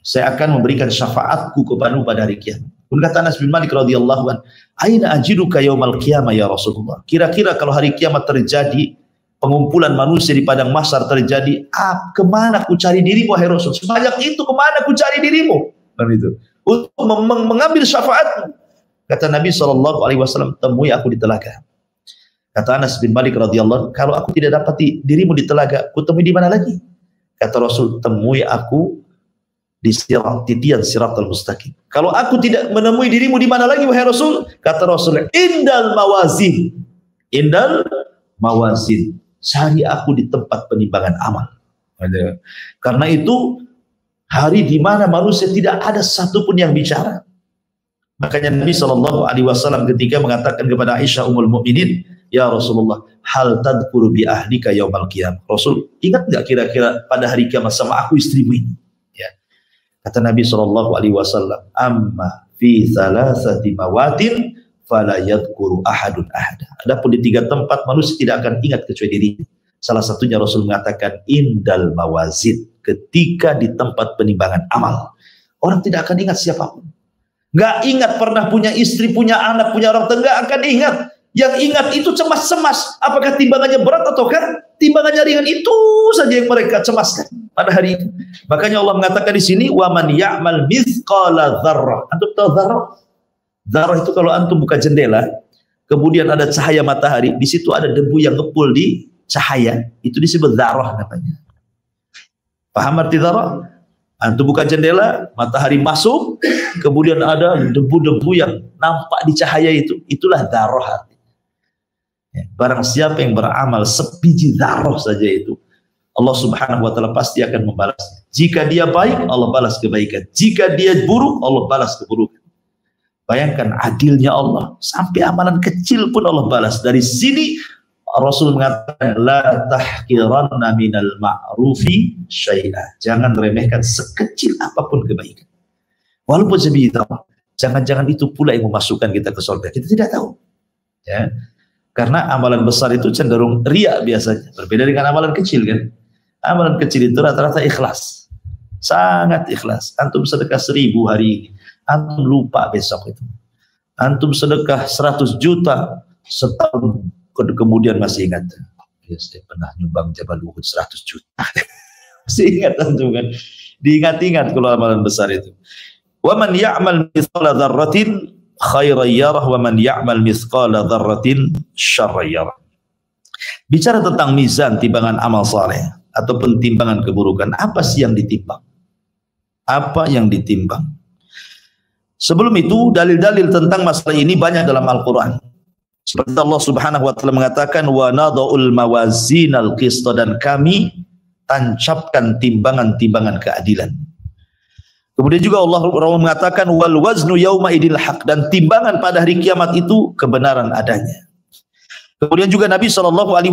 saya akan memberikan syafaatku kepadamu pada hari kiamat. Kemudian kata Anas bin Malik radhiyallahu anhu, aina ajiduka yaumal qiyamah ya Rasulullah. Kira-kira kalau hari kiamat terjadi, pengumpulan manusia di padang mahsyar terjadi, kemana aku cari dirimu wahai Rasul? Sebanyak itu kemana aku cari dirimu? Dan itu untuk mengambil syafaat. Kata Nabi SAW, temui aku di telaga. Kata Anas bin Malik radhiyallahu, kalau aku tidak dapat dirimu di telaga, aku temui di mana lagi? Kata Rasul, temui aku di titian siratal mustaqim. Kalau aku tidak menemui dirimu di mana lagi wahai Rasul? Kata Rasul, indal mawazin. Indal mawazin. Cari aku di tempat penimbangan amal. Karena itu hari di mana manusia tidak ada satupun yang bicara. Makanya Nabi SAW ketika mengatakan kepada Aisyah Ummul Mukminin, ya Rasulullah, hal tadhkuru bi ahlika yaumal qiyamah. Rasul, ingat enggak kira-kira pada hari kiamat sama aku istrimu ini? Ya. Kata Nabi SAW, amma fi thalathati mawatin fala yadhkuru ahadun ahada. Adapun di 3 tempat manusia tidak akan ingat kecuali dirinya. Salah satunya Rasul mengatakan indal mawazin, ketika di tempat penimbangan amal. Orang tidak akan ingat siapapun. Nggak ingat pernah punya istri, punya anak, punya orang tua, nggak akan ingat. Yang ingat itu cemas-cemas. Apakah timbangannya berat ataukah timbangannya ringan? Itu saja yang mereka cemaskan pada hari itu. Makanya Allah mengatakan di sini, wa man ya'mal mithqala dzarrah. Antum tahu dzarrah? Dzarrah itu kalau antum buka jendela, kemudian ada cahaya matahari, di situ ada debu yang ngepul di cahaya, itu disebut dzarrah namanya. Paham arti darah? Antum buka jendela, matahari masuk, kemudian ada debu-debu yang nampak di cahaya itu. Itulah darah arti. Barang siapa yang beramal sebiji darah saja itu, Allah subhanahu wa ta'ala pasti akan membalas. Jika dia baik, Allah balas kebaikan. Jika dia buruk, Allah balas keburukan. Bayangkan adilnya Allah. Sampai amalan kecil pun Allah balas. Dari sini Rasul mengatakan, la tahqiranna minal ma'rufi syai'a. Jangan remehkan sekecil apapun kebaikan. Walaupun sebiji darah. Jangan-jangan itu pula yang memasukkan kita ke surga. Kita tidak tahu. Ya. Karena amalan besar itu cenderung riya biasanya. Berbeda dengan amalan kecil kan. Amalan kecil itu rata-rata ikhlas. Sangat ikhlas. Antum sedekah 1000 hari ini. Antum lupa besok itu. Antum sedekah 100 juta. Setahun kemudian masih ingat. Ya, saya pernah nyumbang Jabal Uhud 100 juta. Masih ingat antum kan. Diingat-ingat kalau amalan besar itu. Wa man ya'mal mithqala dzarratin khairan yarah wa man ya'mal mithqala dzarratin syarran yarah. Bicara tentang mizan, timbangan amal saleh ataupun timbangan keburukan, apa sih yang ditimbang? Apa yang ditimbang? Sebelum itu, dalil-dalil tentang masalah ini banyak dalam Al-Quran. Seperti Allah subhanahu wa ta'ala mengatakan, wa nada'ul mawazinal qista, dan kami tancapkan timbangan-timbangan keadilan. Kemudian juga Allah mengatakan wal waznu yauma idil haq, dan timbangan pada hari kiamat itu kebenaran adanya. Kemudian juga Nabi SAW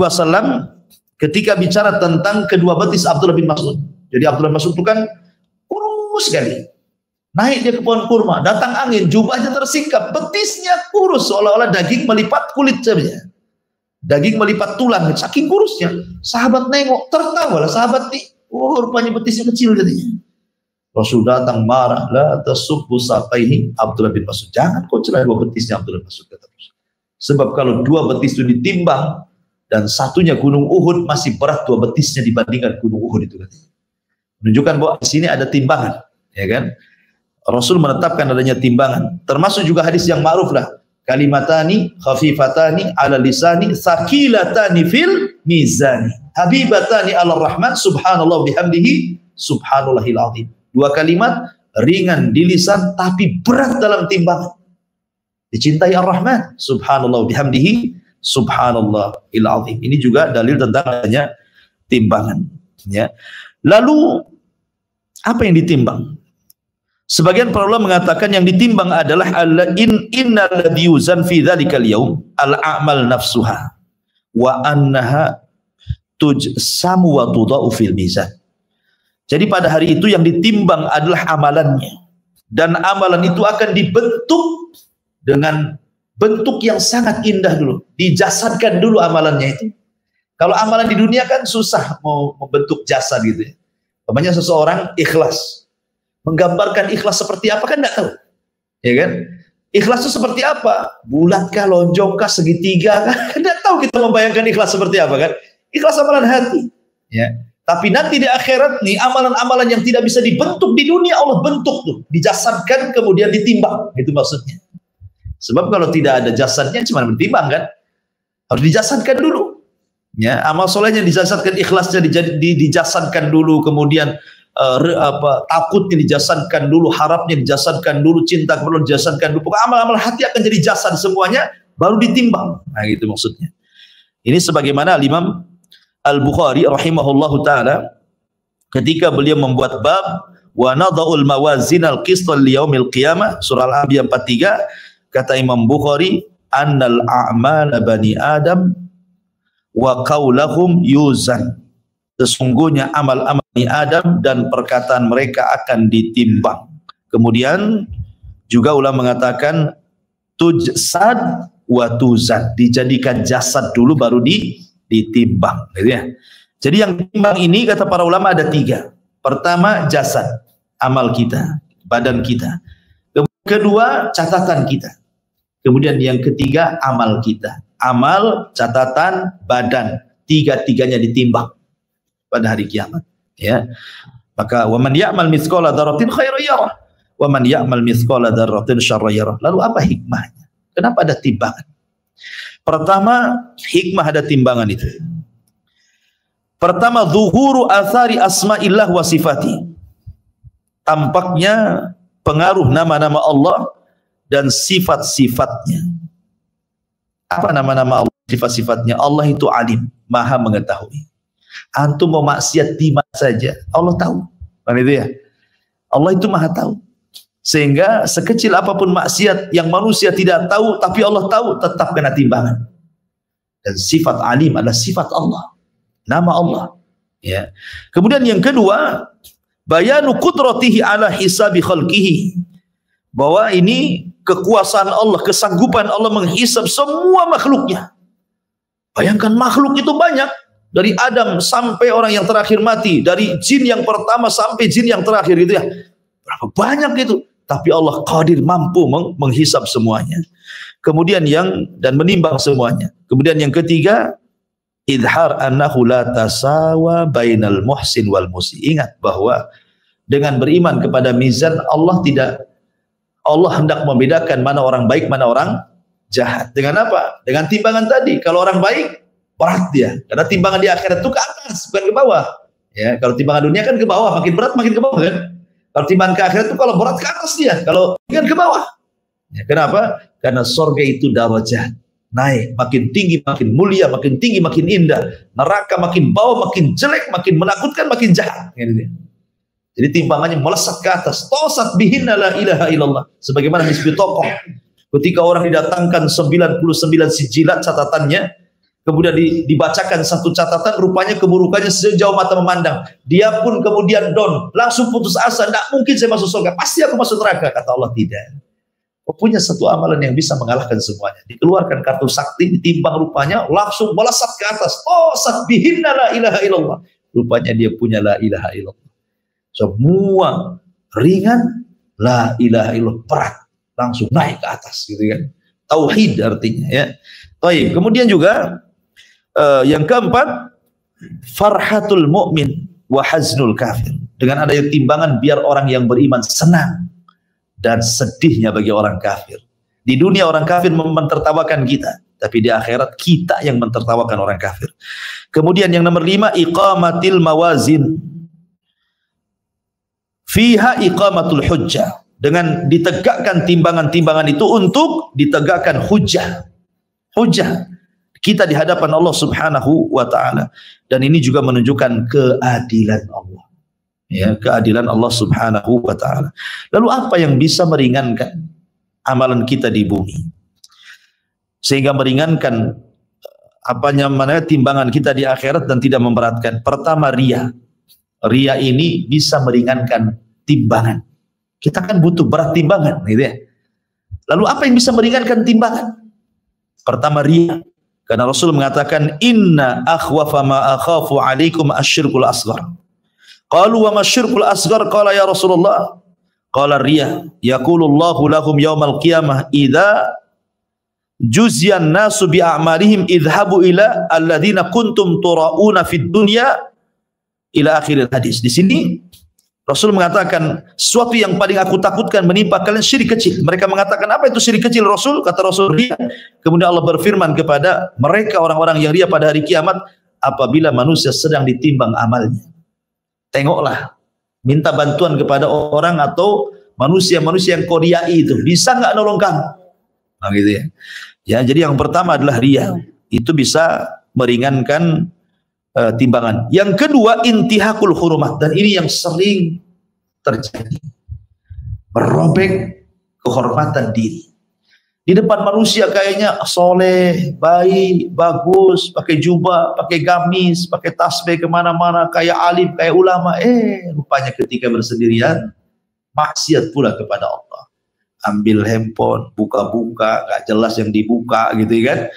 ketika bicara tentang kedua betis Abdullah bin Mas'ud. Jadi Abdullah bin Mas'ud itu kan kurus sekali. Naik dia ke pohon kurma, datang angin, jubahnya tersingkap, betisnya kurus seolah-olah daging melipat kulit saja. Daging melipat tulang, saking kurusnya. Sahabat nengok, tertawalah sahabat nih. Oh, rupanya betisnya kecil jadinya. Rasul datang marah, la tasubbu saqaihi Abdullah bin Mas'ud. Jangan kau celah dua betisnya Abdullah bin Mas'ud, kata Rasul. Sebab kalau dua betis itu ditimbang dan satunya gunung Uhud, masih berat dua betisnya dibandingkan gunung Uhud itu, katanya. Menunjukkan bahwa di sini ada timbangan, ya kan? Rasul menetapkan adanya timbangan. Termasuk juga hadis yang ma'ruf lah. Kalimatani khafifatani ala lisani sakilatani fil mizani habibatani ala rahman subhanallah bihamdihi subhanallahil azim. Dua kalimat ringan di lisan tapi berat dalam timbangan. Dicintai Ar-Rahman subhanallah bihamdihi subhanallahil azim. Ini juga dalil tentang adanya timbangan, ya. Lalu apa yang ditimbang? Sebagian para ulama mengatakan yang ditimbang adalah innal ladzi yuzan fi dzalikal yaum al-a'mal nafsuha wa annaha tujsamu wa tudau fil mizan. Jadi pada hari itu yang ditimbang adalah amalannya, dan amalan itu akan dibentuk dengan bentuk yang sangat indah dulu, dijasadkan dulu amalannya itu. Kalau amalan di dunia kan susah mau membentuk jasad gitu ya. Namanya seseorang ikhlas, menggambarkan ikhlas seperti apa kan tidak tahu, ya kan? Ikhlas itu seperti apa? Bulatkah, lonjongkah, segitiga kah? Tidak tahu kita membayangkan ikhlas seperti apa kan? Ikhlas amalan hati, ya. Tapi nanti di akhirat nih, amalan-amalan yang tidak bisa dibentuk di dunia Allah bentuk tuh, dijasadkan kemudian ditimbang, itu maksudnya. Sebab kalau tidak ada jasadnya cuma ditimbang kan? Harus dijasadkan dulu. Ya, amal solehnya dijasadkan, ikhlasnya dijasadkan dulu, kemudian takutnya dijasadkan dulu, harapnya dijasadkan dulu, cinta kepada dijasadkan dulu. Amal-amal hati akan jadi jasad semuanya, baru ditimbang. Nah, gitu maksudnya. Ini sebagaimana Imam Al-Bukhari rahimahullahu ta'ala ketika beliau membuat bab wa nada'ul mawazin al-qista liyaumil qiyamah, surah Al-Anbiya 43, kata Imam Bukhari, annal a'mala bani Adam wa qaulahum yuzan. Sesungguhnya amal-amal bani Adam dan perkataan mereka akan ditimbang. Kemudian juga ulama mengatakan tujsad wa tuzan, dijadikan jasad dulu baru ditimbang, gitu ya. Jadi yang ditimbang ini kata para ulama ada 3. Pertama jasad, amal kita, badan kita. Kedua catatan kita. Kemudian yang ketiga amal kita. Amal, catatan, badan, tiga-tiganya ditimbang pada hari kiamat, ya. Maka wa man ya'mal mithqala dzarratin khairan yarah wa man ya'mal mithqala dzarratin syarran yarah. Lalu apa hikmahnya? Kenapa ada timbangan? Pertama, hikmah ada timbangan itu. Pertama, zuhuru athari asma'illah wa sifati. Tampaknya pengaruh nama-nama Allah dan sifat-sifatnya. Apa nama-nama Allah, sifat-sifatnya? Allah itu alim, maha mengetahui. Antum mau maksiat di mana saja, Allah tahu. Kan itu ya? Allah itu maha tahu. Sehingga sekecil apapun maksiat yang manusia tidak tahu, tapi Allah tahu, tetap kena timbangan. Dan sifat alim adalah sifat Allah, nama Allah. Ya. Kemudian yang kedua, bayanu qudratihi ala hisabi khalqihi. Bahwa ini kekuasaan Allah, kesanggupan Allah menghisab semua makhluknya. Bayangkan makhluk itu banyak. Dari Adam sampai orang yang terakhir mati. Dari jin yang pertama sampai jin yang terakhir itu ya. Berapa banyak itu. Tapi Allah qadir, mampu menghisab semuanya. Kemudian dan menimbang semuanya. Kemudian yang ketiga, idhar annahu la tasawa bainal muhsin wal musi. Ingat bahwa dengan beriman kepada mizan Allah hendak membedakan mana orang baik, mana orang jahat. Dengan apa? Dengan timbangan tadi. Kalau orang baik, berat dia. Karena timbangan di akhirat itu ke atas, bukan ke bawah. Ya, kalau timbangan dunia kan ke bawah, makin berat makin ke bawah kan. Kalau timbangan ke akhirat itu kalau berat ke atas dia, kalau kan ke bawah. Ya, kenapa? Karena surga itu darajat. Naik, makin tinggi makin mulia, makin tinggi makin indah. Neraka makin bawah makin jelek, makin menakutkan, makin jahat. Jadi timbangannya melesat ke atas. Tosat bihinna la ilaha illallah. Sebagaimana Misbah Tokoh. Ketika orang didatangkan 99 sijilat catatannya, kemudian dibacakan satu catatan, rupanya keburukannya sejauh mata memandang. Dia pun kemudian down, langsung putus asa. Tidak mungkin saya masuk surga, pasti aku masuk neraka. Kata Allah, tidak. Kau punya satu amalan yang bisa mengalahkan semuanya. Dikeluarkan kartu sakti, ditimbang rupanya, langsung melesat ke atas. Oh, satbihinna la ilaha illallah. Rupanya dia punya la ilaha illallah. Semua ringan, la ilaha illallah berat. Langsung naik ke atas, gitu kan. Tauhid artinya, ya. Baik, kemudian juga yang keempat, farhatul mu'min wa haznul kafir. Dengan adanya timbangan biar orang yang beriman senang dan sedihnya bagi orang kafir. Di dunia orang kafir mentertawakan kita, tapi di akhirat kita yang mentertawakan orang kafir. Kemudian yang nomor 5, iqamatil mawazin. Fiha iqamatul hujjah. Dengan ditegakkan timbangan-timbangan itu untuk ditegakkan hujjah. Hujjah kita di hadapan Allah Subhanahu wa taala. Dan ini juga menunjukkan keadilan Allah. Ya, keadilan Allah Subhanahu wa taala. Lalu apa yang bisa meringankan amalan kita di bumi? Sehingga meringankan timbangan kita di akhirat dan tidak memberatkan. Pertama, riya. Riya ini bisa meringankan timbangan. Kita kan butuh berat timbangan, gitu ya. Lalu apa yang bisa meringankan timbangan? Pertama, riya. Karena Rasul mengatakan, inna akhwafa ma akhafu alaikum asyirkul asghar. Qalu wa masyirkul asghar, qala ya Rasulullah. Qala riya. Yaqulullahu lahum yawmal qiyamah idza juzyan nasu bi a'malihim idhabu ila alladhina kuntum turauna fid dunya ila akhiril hadis. Di sini Rasul mengatakan sesuatu yang paling aku takutkan menimpa kalian syirik kecil. Mereka mengatakan, apa itu syirik kecil Rasul? Kata Rasul, riya. Kemudian Allah berfirman kepada mereka orang-orang yang riya pada hari kiamat, apabila manusia sedang ditimbang amalnya, tengoklah, minta bantuan kepada orang atau manusia-manusia yang kau riyai itu, bisa nggak nolong kamu? Nah, gitu ya. Ya, jadi yang pertama adalah riya. Itu bisa meringankan timbangan. Yang kedua, intihakul hurumat, dan ini yang sering terjadi, merobek kehormatan diri. Di depan manusia kayaknya soleh, baik, bagus, pakai jubah, pakai gamis, pakai tasbih kemana-mana, kayak alim, kayak ulama. Rupanya ketika bersendirian maksiat pula kepada Allah. Ambil handphone, buka-buka, gak jelas yang dibuka, gitu kan.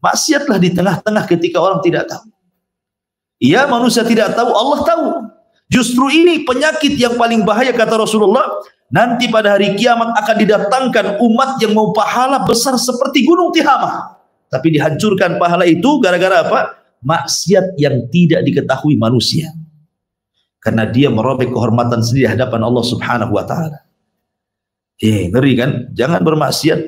Maksiatlah di tengah-tengah ketika orang tidak tahu. Iya, manusia tidak tahu, Allah tahu. Justru ini penyakit yang paling bahaya, kata Rasulullah. Nanti pada hari kiamat akan didatangkan umat yang mau pahala besar seperti gunung Tihamah, tapi dihancurkan pahala itu gara-gara apa? Maksiat yang tidak diketahui manusia. Karena dia merobek kehormatan sendiri di hadapan Allah Subhanahu wa taala. Ngeri kan? Jangan bermaksiat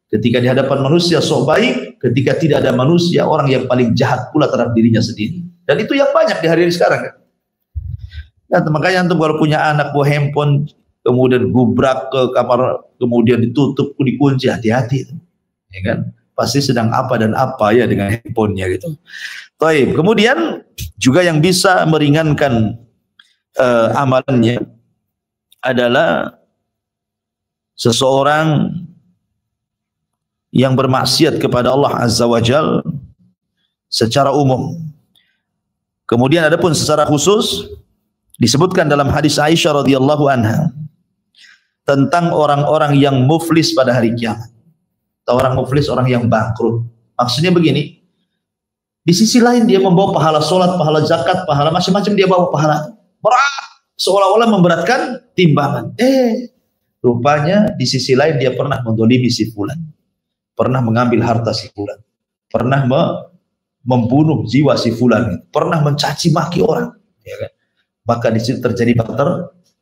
ketika di hadapan manusia sok baik, ketika tidak ada manusia, orang yang paling jahat pula terhadap dirinya sendiri. Dan itu yang banyak di hari-hari sekarang kan. Nah, makanya antum kalau punya anak bawa handphone, kemudian gubrak ke kamar, kemudian ditutup, dikunci, hati-hati, ya kan? Pasti sedang apa dan apa ya dengan handphonenya gitu. Baik, kemudian juga yang bisa meringankan amalannya adalah seseorang yang bermaksiat kepada Allah Azza wa Jal secara umum. Kemudian adapun secara khusus disebutkan dalam hadis Aisyah radhiyallahu anha tentang orang-orang yang muflis pada hari kiamat. Atau orang muflis, orang yang bangkrut. Maksudnya begini, di sisi lain dia membawa pahala sholat, pahala zakat, pahala macam-macam, dia bawa pahala berat, seolah-olah memberatkan timbangan. Rupanya di sisi lain dia pernah mendolimi si fulan, pernah mengambil harta si fulan, pernah membunuh jiwa si fulan, pernah mencaci maki orang, ya kan? Maka di situ terjadi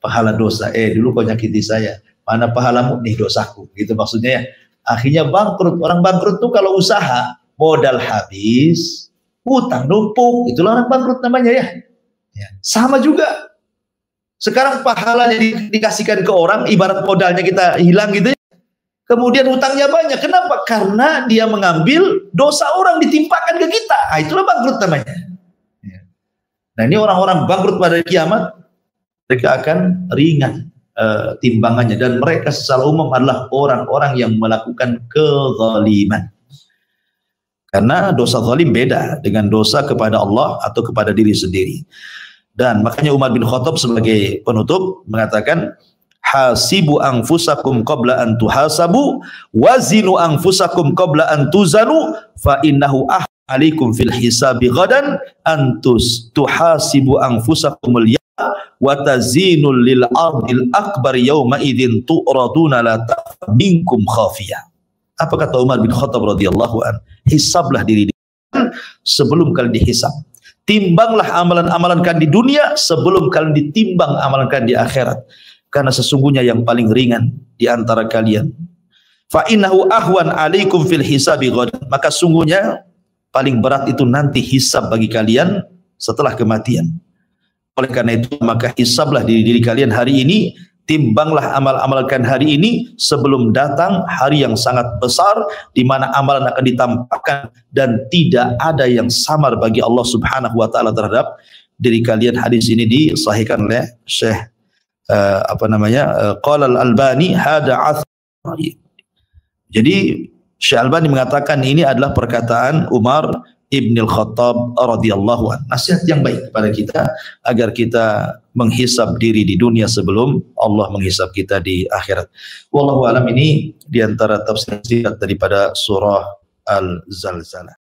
pahala dosa. Dulu kau nyakiti saya, mana pahalamu? Nih dosaku, gitu maksudnya ya. Akhirnya bangkrut. Orang bangkrut tuh kalau usaha modal habis, hutang numpuk, itulah orang bangkrut namanya ya. Sama juga. Sekarang pahalanya dikasihkan ke orang, ibarat modalnya kita hilang gitu ya. Kemudian hutangnya banyak. Kenapa? Karena dia mengambil dosa orang ditimpakan ke kita. Itulah bangkrut namanya. Nah, ini orang-orang bangkrut pada kiamat, mereka akan ringan timbangannya, dan mereka secara umum adalah orang-orang yang melakukan kezaliman. Karena dosa zalim beda dengan dosa kepada Allah atau kepada diri sendiri. Dan makanya Umar bin Khattab sebagai penutup mengatakan, hasibu anfusakum qabla an tuhasabu wazinu anfusakum qabla an tuzanu fa innahu alaikum fil hisabi ghadan antus tuhasibu anfusakumul ya wa tazinul lil ardil akbar yawma idzin tu'raduna la minkum khafiyah. Apa kata Umar bin Khattab radhiyallahu an? Hisablah diri sebelum kalian dihisab. Timbanglah amalan-amalan kalian di dunia sebelum kalian ditimbang amalan kalian di akhirat. Karena sesungguhnya yang paling ringan di antara kalian, fa innahu ahwan alaikum fil hisabi ghadan, maka sungguhnya paling berat itu nanti hisab bagi kalian setelah kematian. Oleh karena itu maka hisablah diri kalian hari ini, timbanglah amal-amal kalian hari ini sebelum datang hari yang sangat besar di mana amalan akan ditampakkan dan tidak ada yang samar bagi Allah Subhanahu wa taala terhadap diri kalian. Hadis ini disahihkan oleh Syekh qala al-Albani hada athar. Jadi Syekh Albani mengatakan ini adalah perkataan Umar Ibn al-Khattab radhiyallahu anhu. Nasihat yang baik kepada kita agar kita menghisab diri di dunia sebelum Allah menghisab kita di akhirat. Wallahu alam, ini diantara tafsir singkat daripada surah Al-Zalzalah.